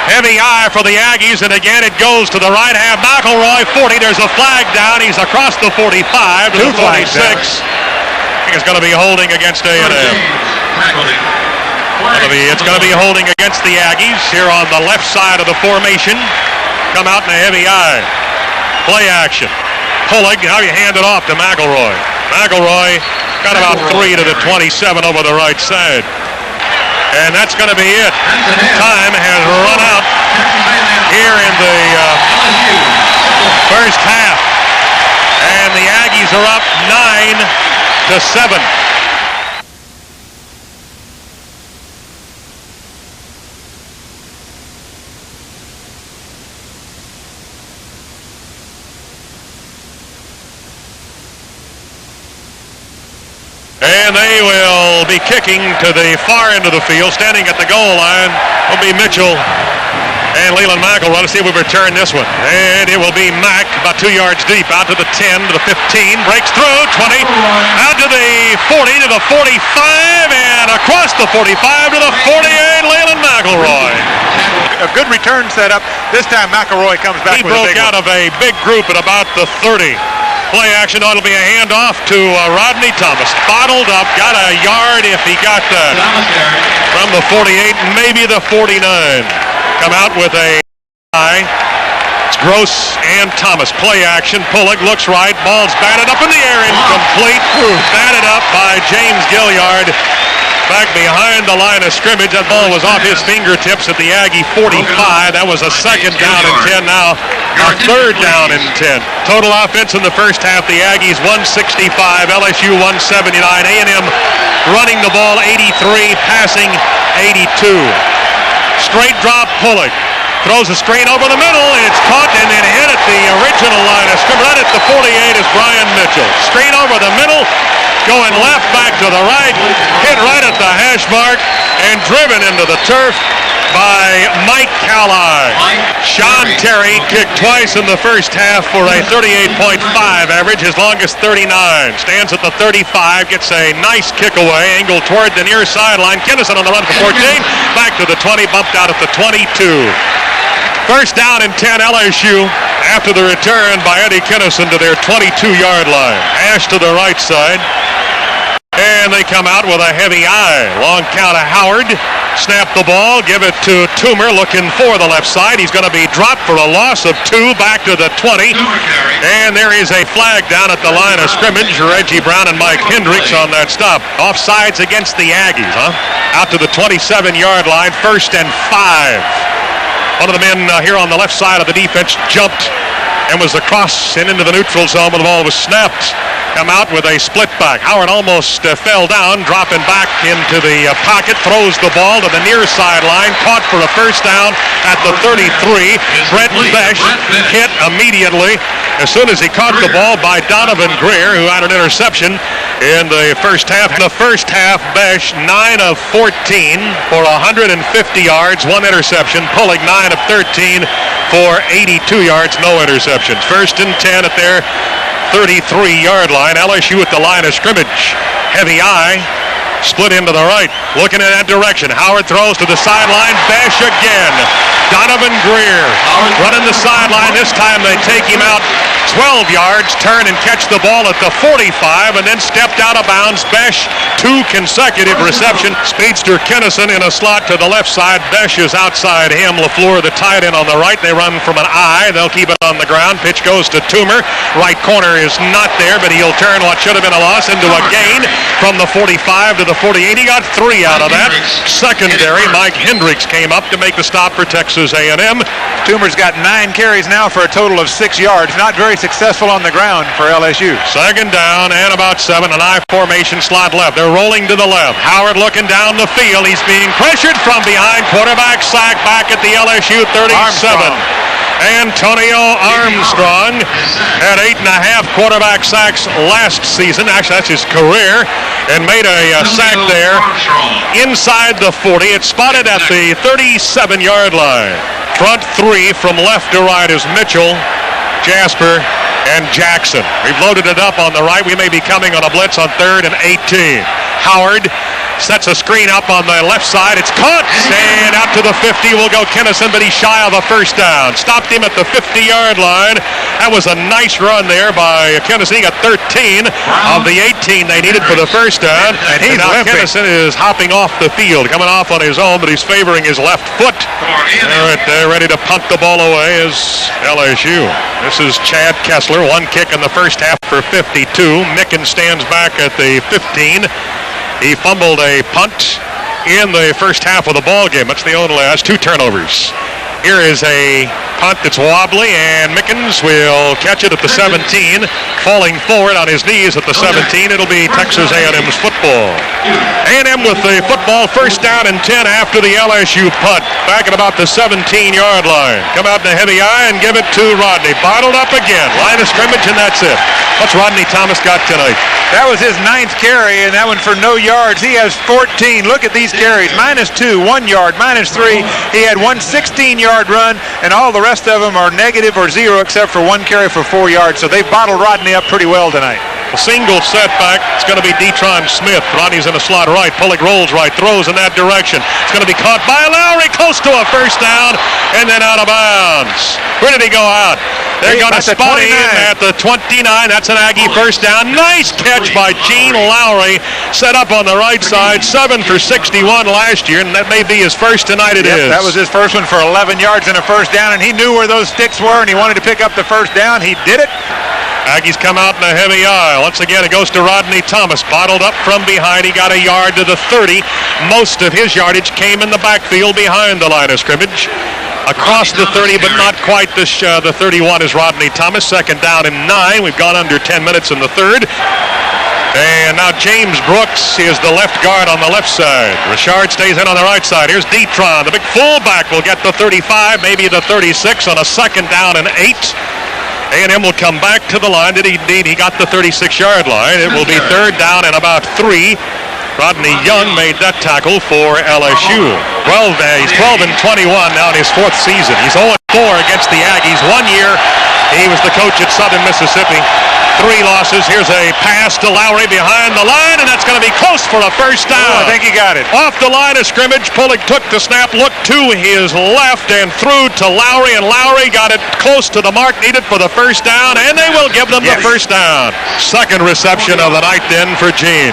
Heavy eye for the Aggies, and again it goes to the right half. McElroy, 40, there's a flag down. He's across the 45 to the 46. I think it's going to be holding against A&M. It's going to be holding against the Aggies here on the left side of the formation. Come out in a heavy eye. Play action. Pulling, now you hand it off to McElroy. McElroy got about 3 to the 27 over the right side. And that's going to be it. Time has run out here in the first half. And the Aggies are up 9-7. And they will be kicking to the far end of the field. Standing at the goal line will be Mitchell and Leland McElroy. Let's see if we return this one. And it will be Mack about 2 yards deep. Out to the 10, to the 15. Breaks through, 20. Out to the 40, to the 45. And across the 45 to the 48, Leland McElroy. A good return setup. This time McElroy comes back with a big one. He broke out of a big group at about the 30. Play action, it'll be a handoff to Rodney Thomas. Bottled up, got a yard if he got that from the 48, maybe the 49. Come out with a high. It's Gross and Thomas. Play action, Pullock looks right, ball's batted up in the air, incomplete. Batted up by James Gilliard. Back behind the line of scrimmage. That ball was off his fingertips at the Aggie 45. That was a second down and 10 now. A third down and 10. Total offense in the first half, the Aggies 165, LSU 179. A&M running the ball 83, passing 82. Straight drop, Pullock. Throws a straight over the middle. It's caught and then hit at the original line of scrimmage. Right at the 48 is Brian Mitchell. Straight over the middle. Going left, back to the right, hit right at the hash mark, and driven into the turf by Mike Cowley. Sean Terry kicked twice in the first half for a 38.5 average, his longest 39. Stands at the 35, gets a nice kick away, angled toward the near sideline. Kinnison on the run for 14, back to the 20, bumped out at the 22. First down and 10 LSU after the return by Eddie Kinnison to their 22-yard line. Ash to the right side. And they come out with a heavy eye. Long count of Howard. Snap the ball. Give it to Toomer looking for the left side. He's going to be dropped for a loss of 2 back to the 20. And there is a flag down at the line of scrimmage. Reggie Brown and Mike Hendricks on that stop. Offsides against the Aggies, Out to the 27-yard line. 1st and 5. One of the men here on the left side of the defense jumped and was across and into the neutral zone when the ball was snapped. Come out with a split back. Howard almost fell down, dropping back into the pocket, throws the ball to the near sideline, caught for a first down at the 33. Brett Besh hit immediately as soon as he caught the ball by Donovan Greer, who had an interception in the first half. In the first half, Besh 9 of 14 for 150 yards, 1 interception. Pulling 9 of 13 for 82 yards, no interceptions. 1st and 10 at their 33-yard line. LSU at the line of scrimmage. Heavy eye. Split into the right. Looking in that direction. Howard throws to the sideline. Besh again. Donovan Greer running the sideline. This time they take him out 12 yards, turn and catch the ball at the 45, and then stepped out of bounds. Besh, 2 consecutive receptions. Speedster Kennison in a slot to the left side. Besh is outside him. LaFleur, the tight end, on the right. They run from an I. They'll keep it on the ground. Pitch goes to Toomer. Right corner is not there, but he'll turn what should have been a loss into a gain from the 45 to the 48. He got 3 out of that. Secondary, Mike Hendricks came up to make the stop for Texas A&M. Toomer's got 9 carries now for a total of 6 yards. Not very successful on the ground for LSU. Second down and about 7. An I formation slot left. They're rolling to the left. Howard looking down the field. He's being pressured from behind. Quarterback sack back at the LSU 37. Antonio Armstrong had 8.5 quarterback sacks last season. Actually, that's his career. And made a sack there inside the 40. It's spotted at the 37-yard line. Front 3 from left to right is Mitchell, Jasper, and Jackson. We've loaded it up on the right. We may be coming on a blitz on 3rd and 18. Howard sets a screen up on the left side. It's caught, and out to the 50 will go Kennison, but he's shy of a first down. Stopped him at the 50-yard line. That was a nice run there by Kennison. He got 13 of the 18 they needed for the first down. And now Kennison is hopping off the field, coming off on his own, but he's favoring his left foot. They're ready to punt the ball away as LSU. This is Chad Kessler. 1 kick in the first half for 52. Mickens stands back at the 15. He fumbled a punt in the first half of the ball game. That's the only last 2 turnovers. Here is a punt that's wobbly, and Mickens will catch it at the 17, falling forward on his knees at the 17. It'll be Texas A&M's football. A&M with the football, first down and 10 after the LSU punt. Back at about the 17-yard line. Come out in a heavy eye and give it to Rodney. Bottled up again. Line of scrimmage, and that's it. What's Rodney Thomas got tonight? That was his 9th carry, and that one for no yards. He has 14. Look at these carries. -2, 1 yard, -3. He had 1 16-yard run, and all the rest of them are negative or 0 except for 1 carry for 4 yards. So they bottled Rodney up pretty well tonight. A single setback. It's going to be Detron Smith. Rodney's in a slot right. Pullick rolls right, throws in that direction. It's going to be caught by Lowry, close to a first down, and then out of bounds. Where did he go out? They're going to spot him at the 29. That's an Aggie first down. Nice catch by Gene Lowry. Set up on the right side. 7 for 61 last year, and that may be his first tonight. It is. That was his first one for 11 yards and a first down, and he knew where those sticks were, and he wanted to pick up the first down. He did it. Aggies come out in a heavy eye. Once again, it goes to Rodney Thomas. Bottled up from behind. He got a yard to the 30. Most of his yardage came in the backfield behind the line of scrimmage. Across the 30, but not quite the 31 is Rodney Thomas. Second down and 9. We've gone under 10 minutes in the third. And now James Brooks is the left guard on the left side. Richard stays in on the right side. Here's Detron. The big fullback will get the 35, maybe the 36 on a second down and 8. A&M will come back to the line. Indeed, he got the 36-yard line. It will be third down and about 3. Rodney Young made that tackle for LSU. He's 12 and 21 now in his 4th season. He's 0-4 against the Aggies. 1 year, he was the coach at Southern Mississippi. 3 losses. Here's a pass to Lowry behind the line, and that's going to be close for a first down. I think he got it. Off the line of scrimmage, Pullick took the snap, looked to his left, and threw to Lowry, and Lowry got it close to the mark needed for the first down, and they will give them the first down. Second reception of the night then for Gene.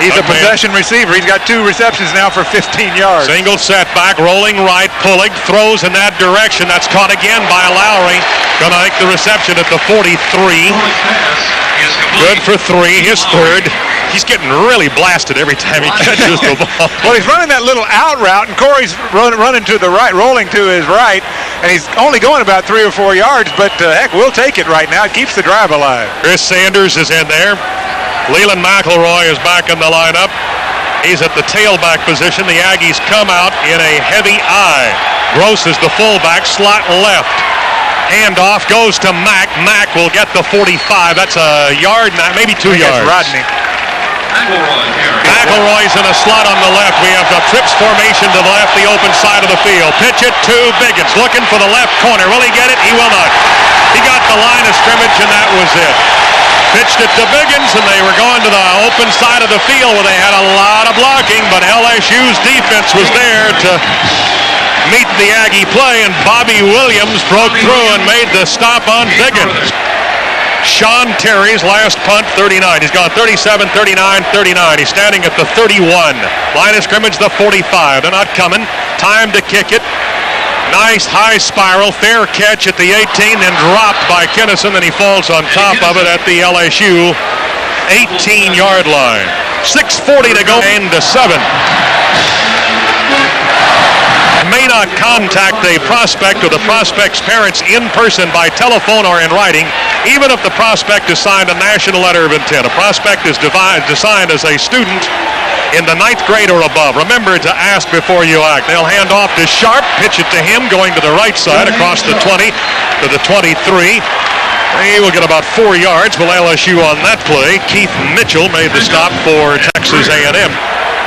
He's a possession receiver. He's got 2 receptions now for 15 yards. Single setback, rolling right. Pullick throws in that direction. That's caught again by Lowry. Going to make the reception at the 43. Good for 3. His third. He's getting really blasted every time he catches the ball. Well, he's running that little out route, and Corey's running to the right, rolling to his right, and he's only going about 3 or 4 yards, but heck, we'll take it right now. It keeps the drive alive. Chris Sanders is in there. Leland McElroy is back in the lineup. He's at the tailback position. The Aggies come out in a heavy eye. Gross is the fullback, slot left. Handoff goes to Mack. Mack will get the 45. That's a yard, maybe 2 yards. Rodney. McElroy's in a slot on the left. We have the trips formation to the left, the open side of the field. Pitch it to Biggins, looking for the left corner. Will he get it? He will not. He got the line of scrimmage, and that was it. Pitched it to Biggins, and they were going to the open side of the field where they had a lot of blocking, but LSU's defense was there to meet the Aggie play, and Bobby Williams broke through and made the stop on Biggins. Sean Terry's last punt, 39. He's gone 37, 39, 39. He's standing at the 31. Line of scrimmage, the 45. They're not coming. Time to kick it. Nice high spiral, fair catch at the 18, then dropped by Kinnison, and he falls on top of it at the LSU 18-yard line. 6:40 to go, and to 7. May not contact a prospect or the prospect's parents in person by telephone or in writing, even if the prospect is signed a national letter of intent. A prospect is designed as a student in the 9th grade or above. Remember to ask before you act. They'll hand off to Sharp, pitch it to him, going to the right side across the 20 to the 23. He will get about 4 yards. Will LSU on that play. Keith Mitchell made the stop for Texas A&M.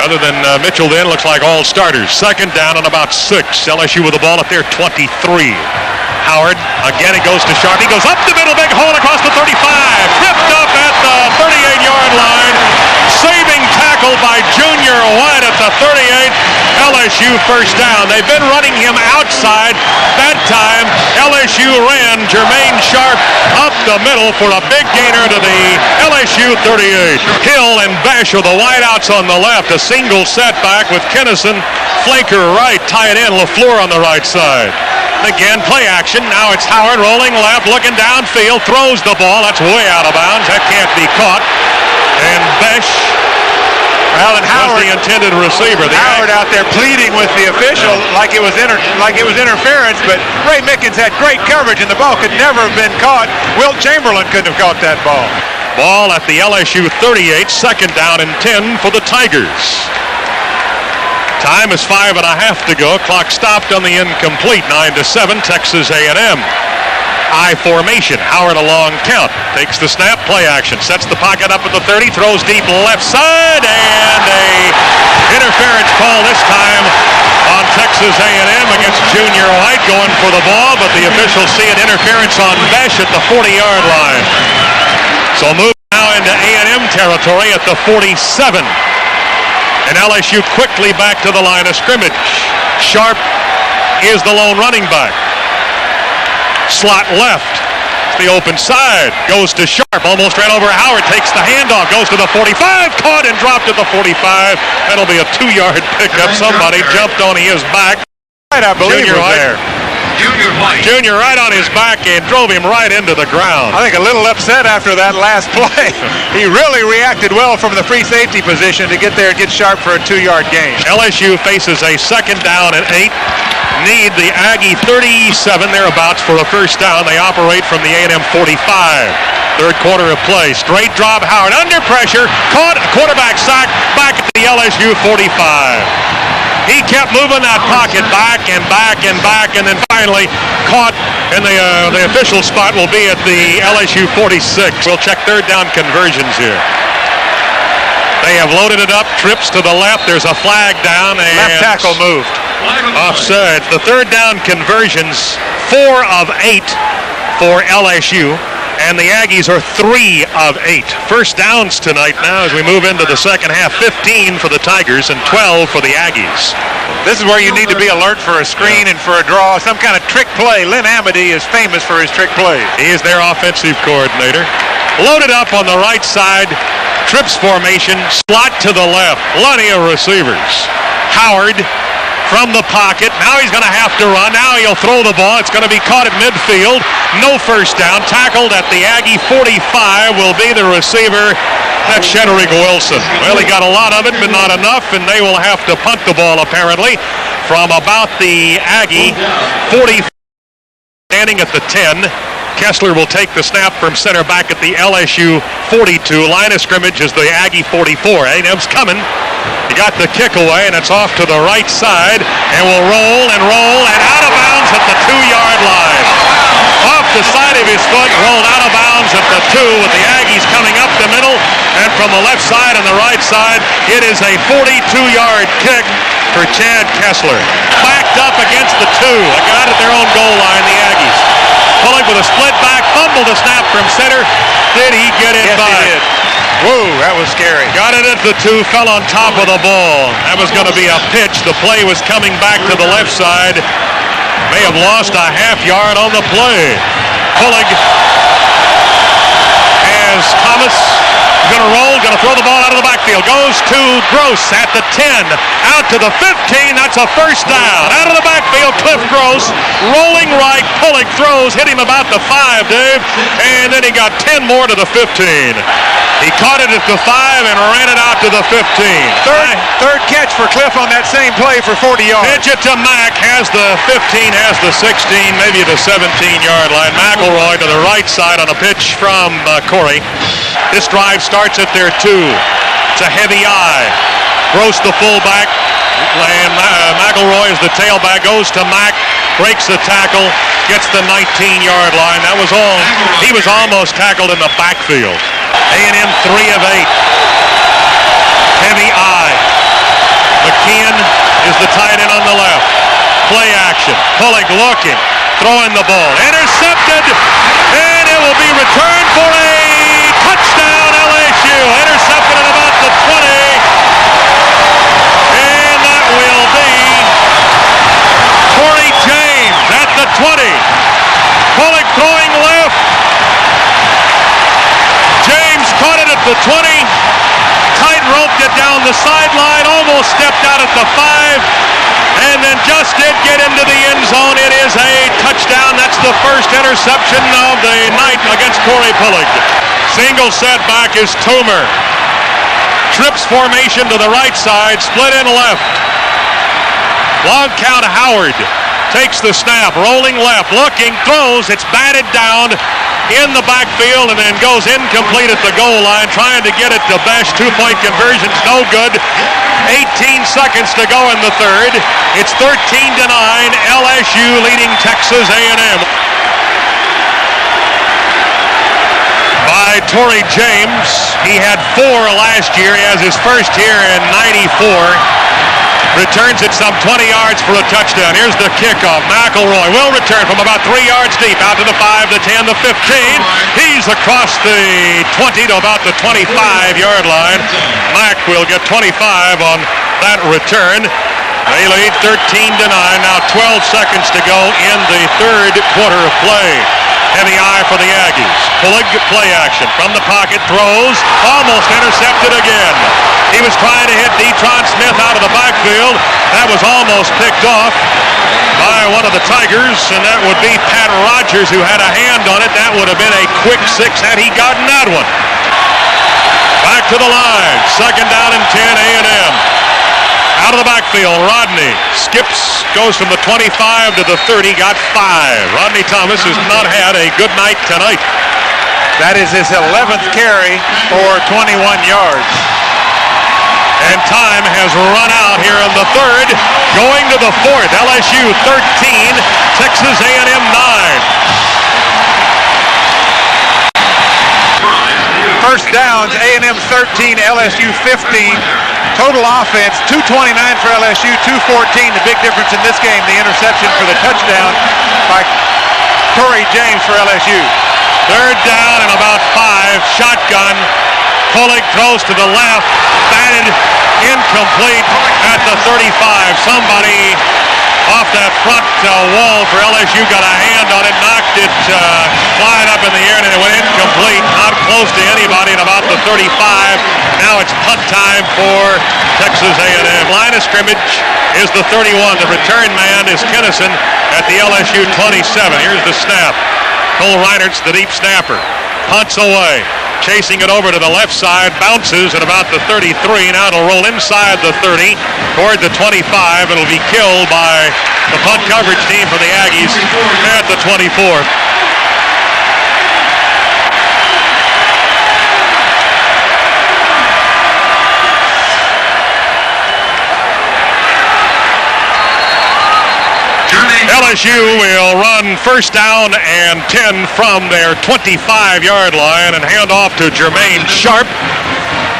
Other than Mitchell then, looks like all starters. Second down and about 6. LSU with the ball at their 23. Howard, again it goes to Sharp. He goes up the middle, big hole across the 35. Tripped up at the 38-yard line. Saving tackle by Junior White at the 38. LSU first down. They've been running him outside. That time, LSU ran Jermaine Sharp up the middle for a big gainer to the LSU 38. Hill and Besh are the wideouts on the left. A single setback with Kinnison, flanker right, tie it in. LaFleur on the right side. Again, play action. Now it's Howard rolling left, looking downfield, throws the ball. That's way out of bounds. That can't be caught. And Besh, well, and Howard, was the intended receiver. Howard out there pleading with the official like it was interference, but Ray Mickens had great coverage, and the ball could never have been caught. Wilt Chamberlain couldn't have caught that ball. Ball at the LSU 38, second down and 10 for the Tigers. Time is 5.5 to go. Clock stopped on the incomplete. 9-7, Texas A&M. I formation. Howard a long count. Takes the snap, play action. Sets the pocket up at the 30, throws deep left side, and a interference call this time on Texas A&M against Junior White going for the ball, but the officials see an interference on Besh at the 40-yard line. So move now into A&M territory at the 47. And LSU quickly back to the line of scrimmage. Sharp is the lone running back. Slot left. The open side goes to Sharp. Almost ran over Howard. Takes the handoff. Goes to the 45. Caught and dropped at the 45. That'll be a 2-yard pickup. Somebody jumped on his back. I believe Junior was there. Junior right on his back and drove him right into the ground. I think a little upset after that last play. He really reacted well from the free safety position to get there and get Sharp for a 2-yard gain. LSU faces a second down and 8. Need the Aggie 37 thereabouts for a first down. They operate from the A&M 45. Third quarter of play. Straight drop. Howard under pressure. Caught. Quarterback sack. Back at the LSU 45. He kept moving that pocket back and back and back, and then finally caught, and the official spot will be at the LSU 46. We'll check third down conversions here. They have loaded it up, trips to the left. There's a flag down. And left tackle moved. Offside. The third down conversions, 4 of 8 for LSU. And the Aggies are 3 of 8. First downs tonight now as we move into the second half. 15 for the Tigers and 12 for the Aggies. This is where you need to be alert for a screen and for a draw, some kind of trick play. Lynn Amity is famous for his trick plays. He is their offensive coordinator. Loaded up on the right side. Trips formation. Slot to the left. Plenty of receivers. Howard from the pocket. Now he's going to have to run. Now he'll throw the ball. It's going to be caught at midfield. No first down. Tackled at the Aggie 45 will be the receiver. That's Shedrick Wilson. Well, he got a lot of it, but not enough, and they will have to punt the ball apparently from about the Aggie 45. Standing at the 10. Kessler will take the snap from center back at the LSU 42. Line of scrimmage is the Aggie 44. A&M's coming. He got the kick away, and it's off to the right side, and will roll and out of bounds at the 2-yard line. Off the side of his foot, rolled out of bounds at the 2 with the Aggies coming up the middle, and from the left side and the right side, it is a 42-yard kick for Chad Kessler. Backed up against the 2. They got at their own goal line, the Aggies. Pulig with a split back, fumbled the snap from center. Did he get it Yes, back? he did. Whoa, that was scary. Got it at the 2, fell on top of the ball. That was going to be a pitch. The play was coming back to the left side. May have lost a half yard on the play. Pulig has Thomas. Going to roll, going to throw the ball out of the backfield. Goes to Gross at the 10, out to the 15. That's a first down. Out of the backfield, Cliff Gross, rolling right. Pulig throws, hit him about the 5, Dave, and then he got 10 more to the 15. He caught it at the 5 and ran it out to the 15. Third catch for Cliff on that same play for 40 yards. Pitch it to Mack, has the 15, has the 16, maybe the 17-yard line. McElroy to the right side on a pitch from Corey. This drive starts at their 2. It's a heavy eye. Gross the fullback, and McElroy is the tailback, goes to Mack, breaks the tackle, gets the 19-yard line. That was all. He was almost tackled in the backfield. A&M 3 of 8. Heavy eye. McKeon is the tight end on the left. Play action. Pulig looking, throwing the ball. Intercepted, and it will be returned for a touchdown, LSU. Intercepted at about the 20. And that will be Corey James at the 20. Pulig throwing left. James caught it at the 20. Tight roped it down the sideline. Almost stepped out at the 5. And then just did get into the end zone. It is a touchdown. That's the first interception of the night against Corey Pulig. Single setback is Toomer. Trips formation to the right side, split in left. Long count Howard takes the snap, rolling left, looking, throws. It's batted down in the backfield and then goes incomplete at the goal line, trying to get it to Besh. 2-point conversion's no good. 18 seconds to go in the third. It's 13-9. LSU leading Texas A&M. By Torrey James. He had 4 last year. He has his first here in 94. Returns it some 20 yards for a touchdown. Here's the kickoff. McElroy will return from about 3 yards deep, out to the 5, the 10, the 15. He's across the 20 to about the 25-yard line. Mack will get 25 on that return. They lead 13-9. Now 12 seconds to go in the third quarter of play. Heavy eye for the Aggies. Pulig play action from the pocket, throws, almost intercepted again. He was trying to hit Detron Smith out of the backfield. That was almost picked off by one of the Tigers, and that would be Pat Rogers, who had a hand on it. That would have been a quick 6 had he gotten that one. Back to the line. Second down and 10, A&M. Out of the backfield, Rodney skips, goes from the 25 to the 30, got 5. Rodney Thomas has not had a good night tonight. That is his 11th carry for 21 yards. And time has run out here in the third. Going to the fourth, LSU 13, Texas A&M 9. First downs, A&M 13, LSU 15. Total offense, 229 for LSU, 214. The big difference in this game, the interception for the touchdown by Torrey James for LSU. Third down and about 5. Shotgun. Pulig throws to the left. Batted incomplete at the 35. Somebody off that front wall for LSU got a hand on it, knocked it flying up in the air, and it went incomplete. Not close to anybody at about the 35. Now it's punt time for Texas A&M. Line of scrimmage is the 31. The return man is Kinnison at the LSU 27. Here's the snap. Cole Reinert's the deep snapper. Punts away. Chasing it over to the left side, bounces at about the 33. Now it'll roll inside the 30 toward the 25. It'll be killed by the punt coverage team for the Aggies at the 24. LSU will run first down and 10 from their 25-yard line and hand off to Jermaine Sharp.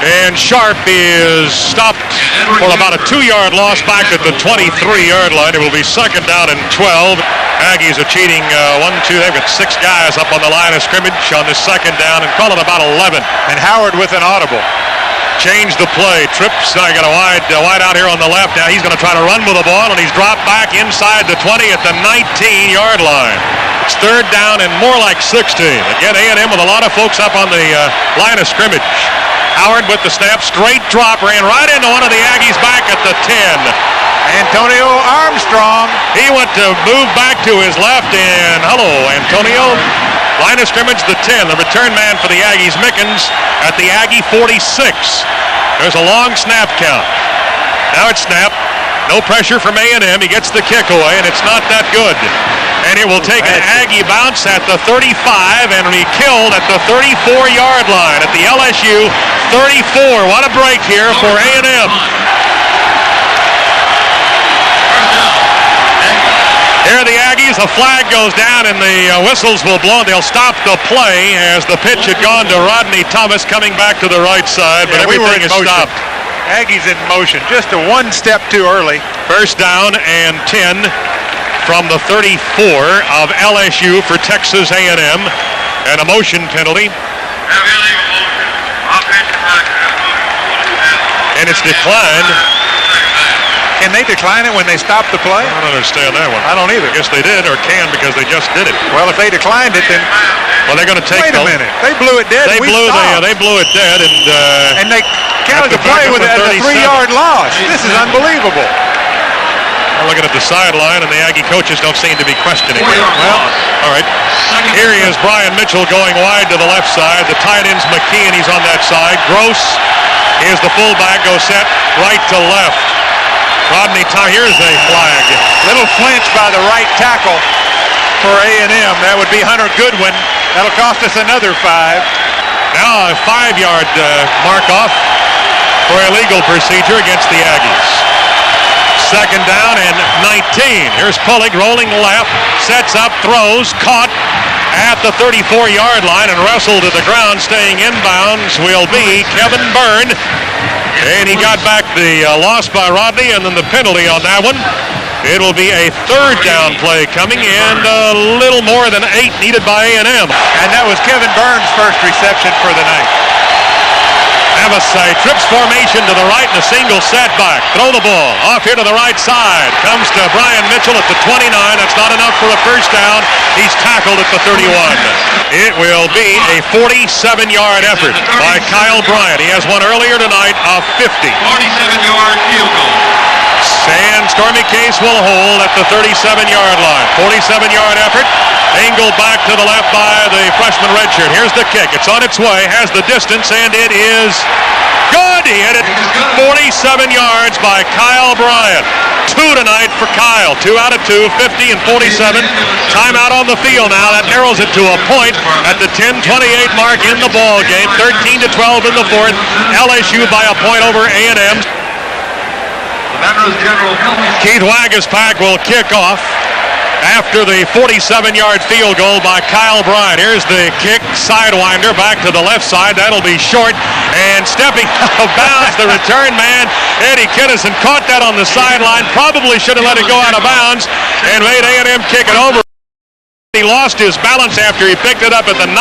And Sharp is stopped for about a 2-yard loss back at the 23-yard line. It will be second down and 12. Aggies are cheating 1, 2. They've got 6 guys up on the line of scrimmage on the second down and call it about 11. And Howard with an audible. Change the play. Trips. I got a wide out here on the left. Now he's going to try to run with the ball, and he's dropped back inside the 20 at the 19-yard line. It's third down and more like 16. Again, A&M with a lot of folks up on the line of scrimmage. Howard with the snap, straight drop, ran right into one of the Aggies back at the 10. Antonio Armstrong. He went to move back to his left, and hello, Antonio. Line of scrimmage, the 10. The return man for the Aggies, Mickens, at the Aggie 46. There's a long snap count. Now it's snapped. No pressure from A&M. He gets the kick away, and it's not that good. And it will take an Aggie bounce at the 35 and be killed at the 34-yard line at the LSU 34. What a break here for A&M. Here are the Aggies. A flag goes down and the whistles will blow. They'll stop the play as the pitch had gone to Rodney Thomas coming back to the right side, but everything is stopped. Aggies in motion, just a one step too early. First down and 10 from the 34 of LSU for Texas A&M, and a motion penalty. And it's declined. Can they decline it when they stop the play? I don't understand that one. I don't either. I guess they did, or can, because they just did it. Well, if they declined it, then... Well, they're going to take... Wait a minute. They blew it dead. They blew it dead, and they counted the play with a 3-yard loss. This is unbelievable. I'm looking at the sideline, and the Aggie coaches don't seem to be questioning it. Well, all right. Here he is, Brian Mitchell going wide to the left side. The tight end's McKee, and he's on that side. Gross is the fullback, goes set right to left. Rodney Thomas, here's a flag. Little flinch by the right tackle for A&M. That would be Hunter Goodwin. That'll cost us another 5. Now a 5-yard mark off for illegal procedure against the Aggies. Second down and 19. Here's Pullig rolling left, sets up, throws, caught at the 34-yard line and wrestled to the ground. Staying inbounds will be Kevin Byrne. And he got back the loss by Rodney and then the penalty on that one. It will be a third down play coming and a little more than 8 needed by A&M. And that was Kevin Byrne's first reception for the night. Avasai trips formation to the right and a single setback. Throw the ball off here to the right side. Comes to Brian Mitchell at the 29. That's not enough for a first down. He's tackled at the 31. It will be a 47-yard effort by Kyle Bryant. He has one earlier tonight of 50. 47-yard field goal. Stormy Case will hold at the 37-yard line. 47-yard effort. Angled back to the left by the freshman redshirt. Here's the kick. It's on its way. Has the distance, and it is good. He hit it 47 yards by Kyle Bryant. 2 tonight for Kyle. 2 out of 2, 50 and 47. Timeout on the field now. That narrows it to a point at the 10:28 mark in the ball game. 13-12 in the fourth. LSU by a point over A&M. Keith Wagaspack will kick off after the 47-yard field goal by Kyle Bryant. Here's the kick, sidewinder back to the left side. That'll be short. And stepping out of bounds, the return man, Eddie Kinnison, caught that on the sideline. Probably should have let it go out of bounds and made A&M kick it over. He lost his balance after he picked it up at the 9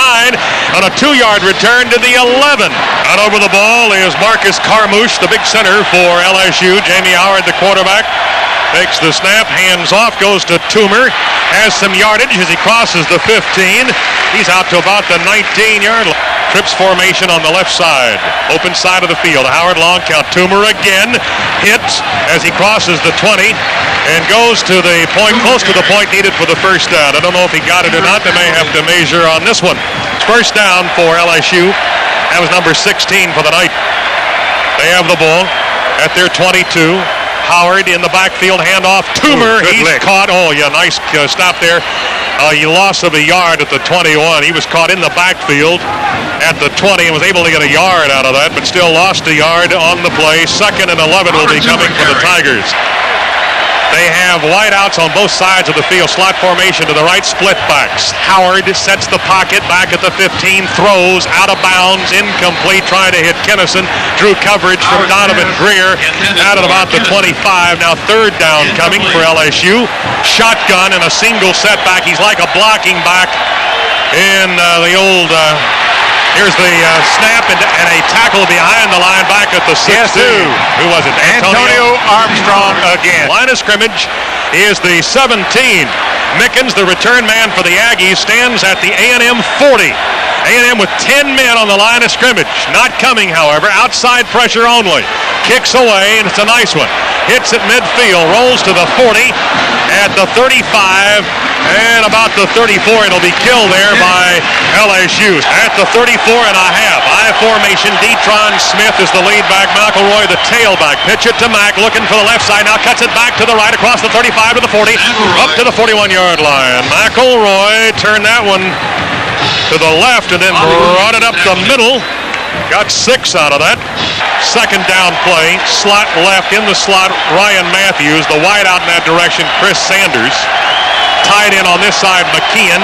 on a 2-yard return to the 11. Out over the ball is Marcus Carmouche, the big center for LSU. Jamie Howard, the quarterback, takes the snap, hands off, goes to Toomer, has some yardage as he crosses the 15. He's out to about the 19-yard line. Trips formation on the left side. Open side of the field. Howard long count. Toomer again hits as he crosses the 20 and goes to the point, close to the point needed for the first down. I don't know if he got it or not. They may have to measure on this one. First down for LSU. That was number 16 for the night. They have the ball at their 22. Howard in the backfield, handoff. Toomer, he's caught. Oh, yeah, nice stop there. He lost of a yard at the 21. He was caught in the backfield at the 20 and was able to get a yard out of that, but still lost a yard on the play. Second and 11 will be coming for the Tigers. They have wideouts on both sides of the field. Slot formation to the right, split backs. Howard sets the pocket back at the 15, throws out of bounds, incomplete, trying to hit Kennison. Drew coverage from Donovan Greer out at about the 25. Now third down coming for LSU. Shotgun and a single setback. He's like a blocking back in the old... Here's the snap and a tackle behind the line back at the 6-2. Yes, Who was it? Antonio Armstrong again. Line of scrimmage is the 17. Mickens, the return man for the Aggies, stands at the A&M 40. A&M with 10 men on the line of scrimmage. Not coming, however. Outside pressure only. Kicks away, and it's a nice one. Hits at midfield, rolls to the 40, at the 35, and about the 34. It'll be killed there by LSU. At the 34 and a half. I formation. Detron Smith is the lead back. McElroy the tailback. Pitch it to Mack, looking for the left side. Now cuts it back to the right, across the 35 to the 40, up to the 41-yard line. McElroy turned that one to the left and then brought it up the middle. Got 6 out of that. Second down play. Slot left, in the slot, Ryan Matthews. The wide out in that direction, Chris Sanders. Tied in on this side, McKeon.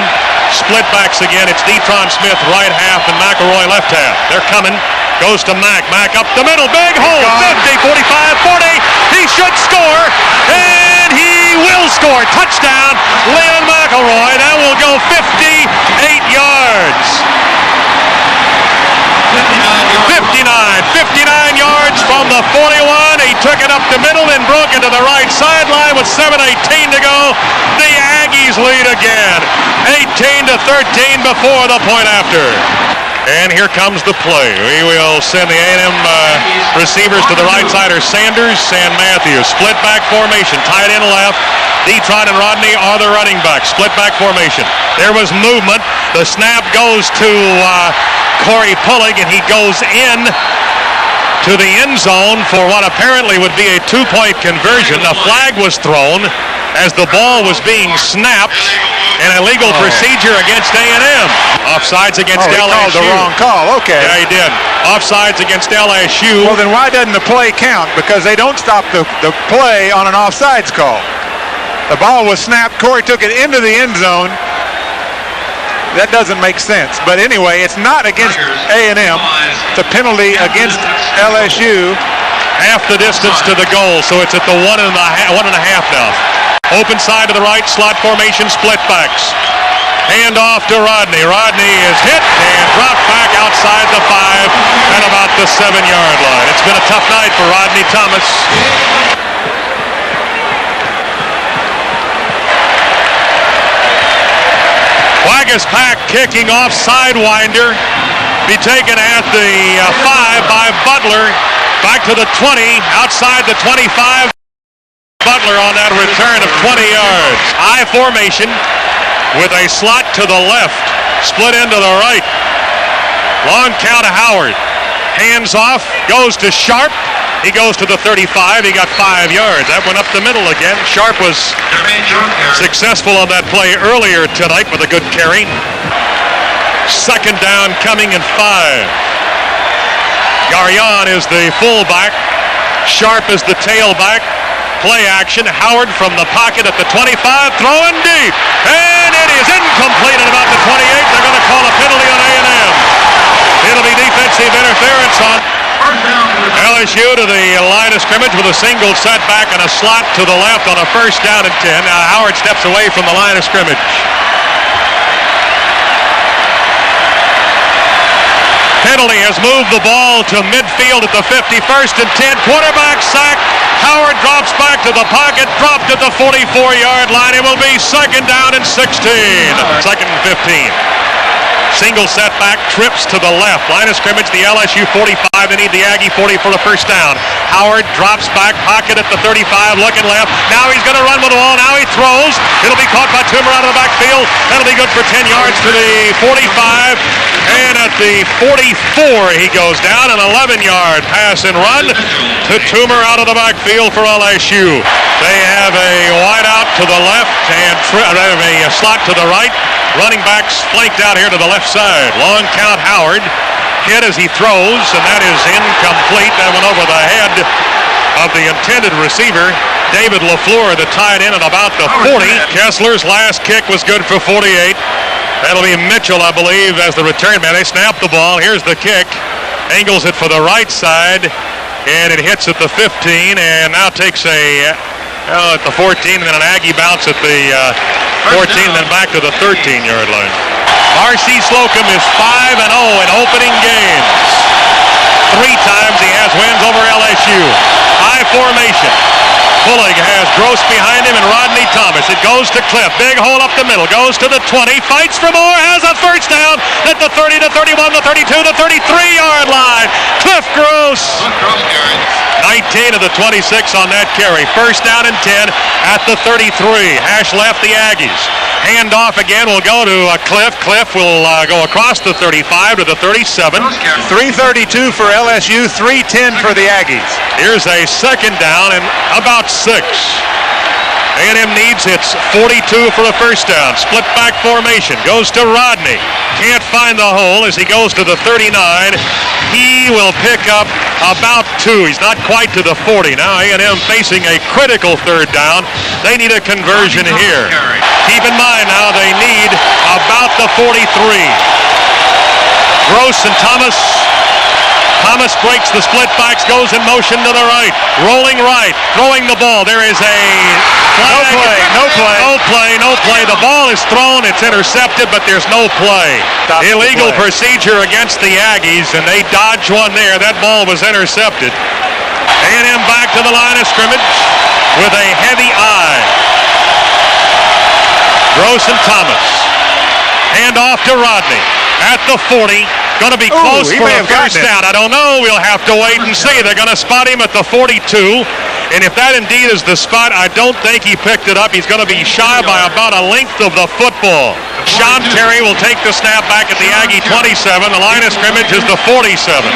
Split backs again. It's Detron Smith, right half, and McElroy left half. They're coming. Goes to Mack. Mack up the middle. Big hole. 50, 45, 40. He should score. And he will score. Touchdown, Leon McElroy. That will go 58 yards. 59 yards from the 41. He took it up the middle and broke into the right sideline with 7:18 to go. The Aggies lead again, 18-13 before the point after. And here comes the play. We will send the A&M receivers to the right side are Sanders and Matthews. Split back formation, tight end left. Detron and Rodney are the running backs. Split back formation. There was movement. The snap goes to Corey Pullig, and he goes in to the end zone for what apparently would be a 2-point conversion. A flag was thrown as the ball was being snapped, an illegal procedure against A&M. Offsides against LSU. He called the wrong call. Okay. Yeah, he did. Offsides against LSU. Well, then why doesn't the play count? Because they don't stop the play on an offsides call. The ball was snapped. Corey took it into the end zone. That doesn't make sense. But anyway, it's not against A&M. It's a penalty against LSU. Half the distance to the goal, so it's at the 1.5 now. Open side to the right, slot formation, split backs. Hand off to Rodney. Rodney is hit and dropped back outside the 5 at about the 7-yard line. It's been a tough night for Rodney Thomas. Wagas Pack kicking off, sidewinder. Be taken at the 5 by Butler. Back to the 20, outside the 25. Butler on that return of 20 yards. I formation with a slot to the left. Split into the right. Long count of Howard. Hands off, goes to Sharp. He goes to the 35. He got 5 yards. That went up the middle again. Sharp was successful on that play earlier tonight with a good carry. Second down coming in 5. Garion is the fullback. Sharp is the tailback. Play action. Howard from the pocket at the 25, throwing deep. And it is incomplete at about the 28. They're going to call a penalty on A&M. It'll be defensive interference on LSU to the line of scrimmage with a single setback and a slot to the left on a first down and 10. Now Howard steps away from the line of scrimmage. Penalty has moved the ball to midfield at the 51st and 10. Quarterback sack. Howard drops back to the pocket, dropped at the 44-yard line. It will be second down and 16. Second and 15. Single setback, trips to the left. Line of scrimmage, the LSU 45. They need the Aggie 40 for the first down. Howard drops back, pocket at the 35, looking left. Now he's going to run with the ball. Now he throws. It'll be caught by Toomer out of the backfield. That'll be good for 10 yards to the 45. And at the 44, he goes down. An 11-yard pass and run to Toomer out of the backfield for LSU. They have a wide out to the left and a slot to the right. Running backs flanked out here to the left side. Long count Howard. Hit as he throws, and that is incomplete. That went over the head of the intended receiver. David LaFleur to tie it in at about the 40. Kessler's last kick was good for 48. That'll be Mitchell, I believe, as the return man. They snap the ball. Here's the kick. Angles it for the right side, and it hits at the 15, and now takes at the 14, and then an Aggie bounce at the 14, and then back to the 13-yard line. R.C. Slocum is 5-0 in opening games. 3 times he has wins over LSU. High formation. Pulling has Gross behind him and Rodney Thomas. It goes to Cliff. Big hole up the middle. Goes to the 20. Fights for more. Has a first down at the 30, the 31, the 32, the 33-yard line. Cliff Gross. 19 of the 26 on that carry. First down and 10 at the 33. Hash left the Aggies. Hand off again will go to Cliff. Cliff will go across the 35 to the 37. 3:32 for LSU, 3:10 for the Aggies. Here's a second down and about 6. A&M needs its 42 for a first down. Split back formation. Goes to Rodney. Can't find the hole as he goes to the 39. He will pick up about 2. He's not quite to the 40. Now A&M facing a critical third down. They need a conversion here. Keep in mind now they need about the 43. Gross and Thomas. Thomas breaks the split backs, goes in motion to the right. Rolling right, throwing the ball. There is a flag. No play. The ball is thrown, it's intercepted, but there's no play. Illegal procedure against the Aggies, and they dodge one there. That ball was intercepted. A&M back to the line of scrimmage with a heavy eye. Gross and Thomas. Hand off to Rodney at the 40. Going to be close for a first down. I don't know. We'll have to wait and see. They're going to spot him at the 42. And if that indeed is the spot, I don't think he picked it up. He's going to be shy by about a length of the football. Sean Terry will take the snap back at the Aggie 27. The line of scrimmage is the 47.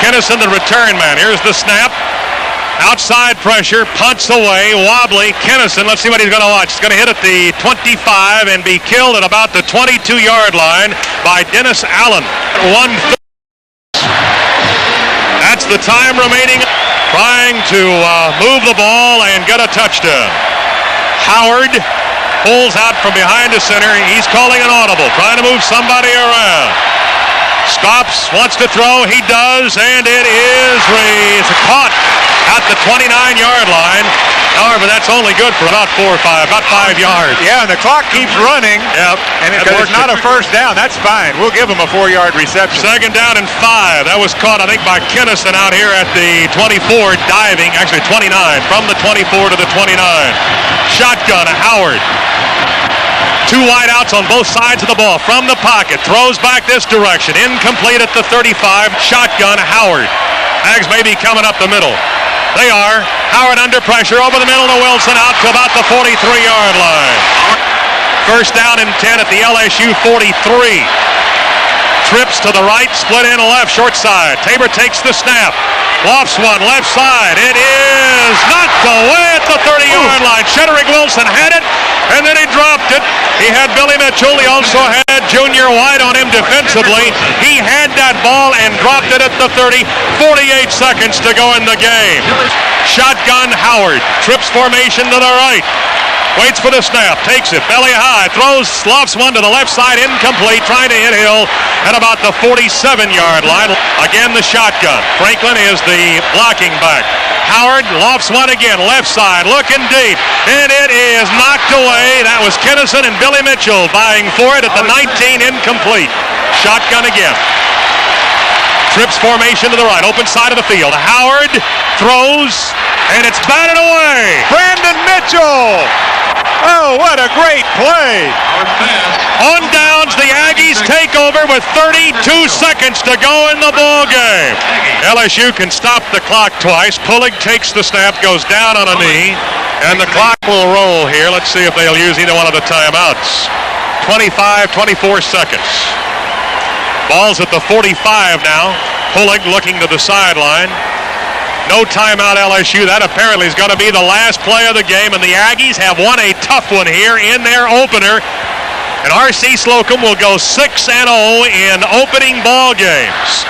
Kinnison, the return man. Here's the snap. Outside pressure, punts away, wobbly. Kinnison, let's see what he's going to watch. He's going to hit at the 25 and be killed at about the 22-yard line by Dennis Allen. 1:30. That's the time remaining. Trying to move the ball and get a touchdown. Howard pulls out from behind the center. He's calling an audible, trying to move somebody around. Stops, wants to throw, he does, and it is caught at the 29-yard line. However, that's only good for about 4 or 5, about 5 yards. Yeah, and the clock keeps running. Yep. And because it's not a first down, that's fine. We'll give him a 4-yard reception. Second down and 5. That was caught, I think, by Kinnison out here at the 24, diving, actually 29, from the 24 to the 29. Shotgun, Howard. 2 wideouts on both sides of the ball. From the pocket, throws back this direction. Incomplete at the 35. Shotgun, Howard. Aggs may be coming up the middle. They are. Howard under pressure over the middle to Wilson, out to about the 43-yard line. First down and 10 at the LSU 43. Trips to the right, split in left, short side. Tabor takes the snap. Lofts one, left side. It is knocked away at the 30-yard line. Shedrick Wilson had it, and then he dropped it. He had Billy Mitchell. He also had Junior White on him defensively. He had that ball and dropped it at the 30. 48 seconds to go in the game. Shotgun Howard. Trips formation to the right. Waits for the snap, takes it, belly high, throws, lofts one to the left side, incomplete, trying to hit Hill at about the 47-yard line. Again, the shotgun. Franklin is the blocking back. Howard lofts one again, left side, looking deep, and it is knocked away. That was Kinnison and Billy Mitchell vying for it at the 19, incomplete. Shotgun again. Trips formation to the right, open side of the field. Howard throws, and it's batted away. Brandon Mitchell! Oh, what a great play! On downs, the Aggies take over with 32 seconds to go in the ball game. LSU can stop the clock twice. Pullig takes the snap, goes down on a knee, and the clock will roll here. Let's see if they'll use either one of the timeouts. 24 seconds. Ball's at the 45 now. Pullig looking to the sideline. No timeout LSU. That apparently is going to be the last play of the game, and the Aggies have won a tough one here in their opener. And R.C. Slocum will go 6-0 in opening ball games.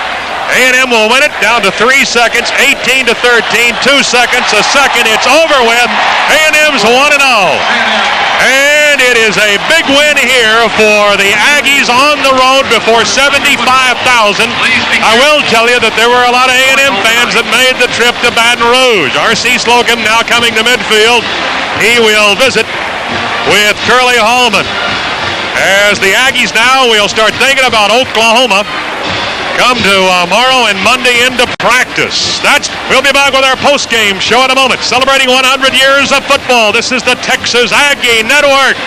A&M will win it down to 3 seconds, 18 to 13, 2 seconds, a second. It's over with. A&M's 1-0. And it is a big win here for the Aggies on the road before 75,000. I will tell you that there were a lot of A&M fans that made the trip to Baton Rouge. R.C. Slocum now coming to midfield. He will visit with Curly Hallman. As the Aggies now will start thinking about Oklahoma. Come tomorrow and Monday into practice. We'll be back with our post-game show in a moment. Celebrating 100 years of football. This is the Texas Aggie Network.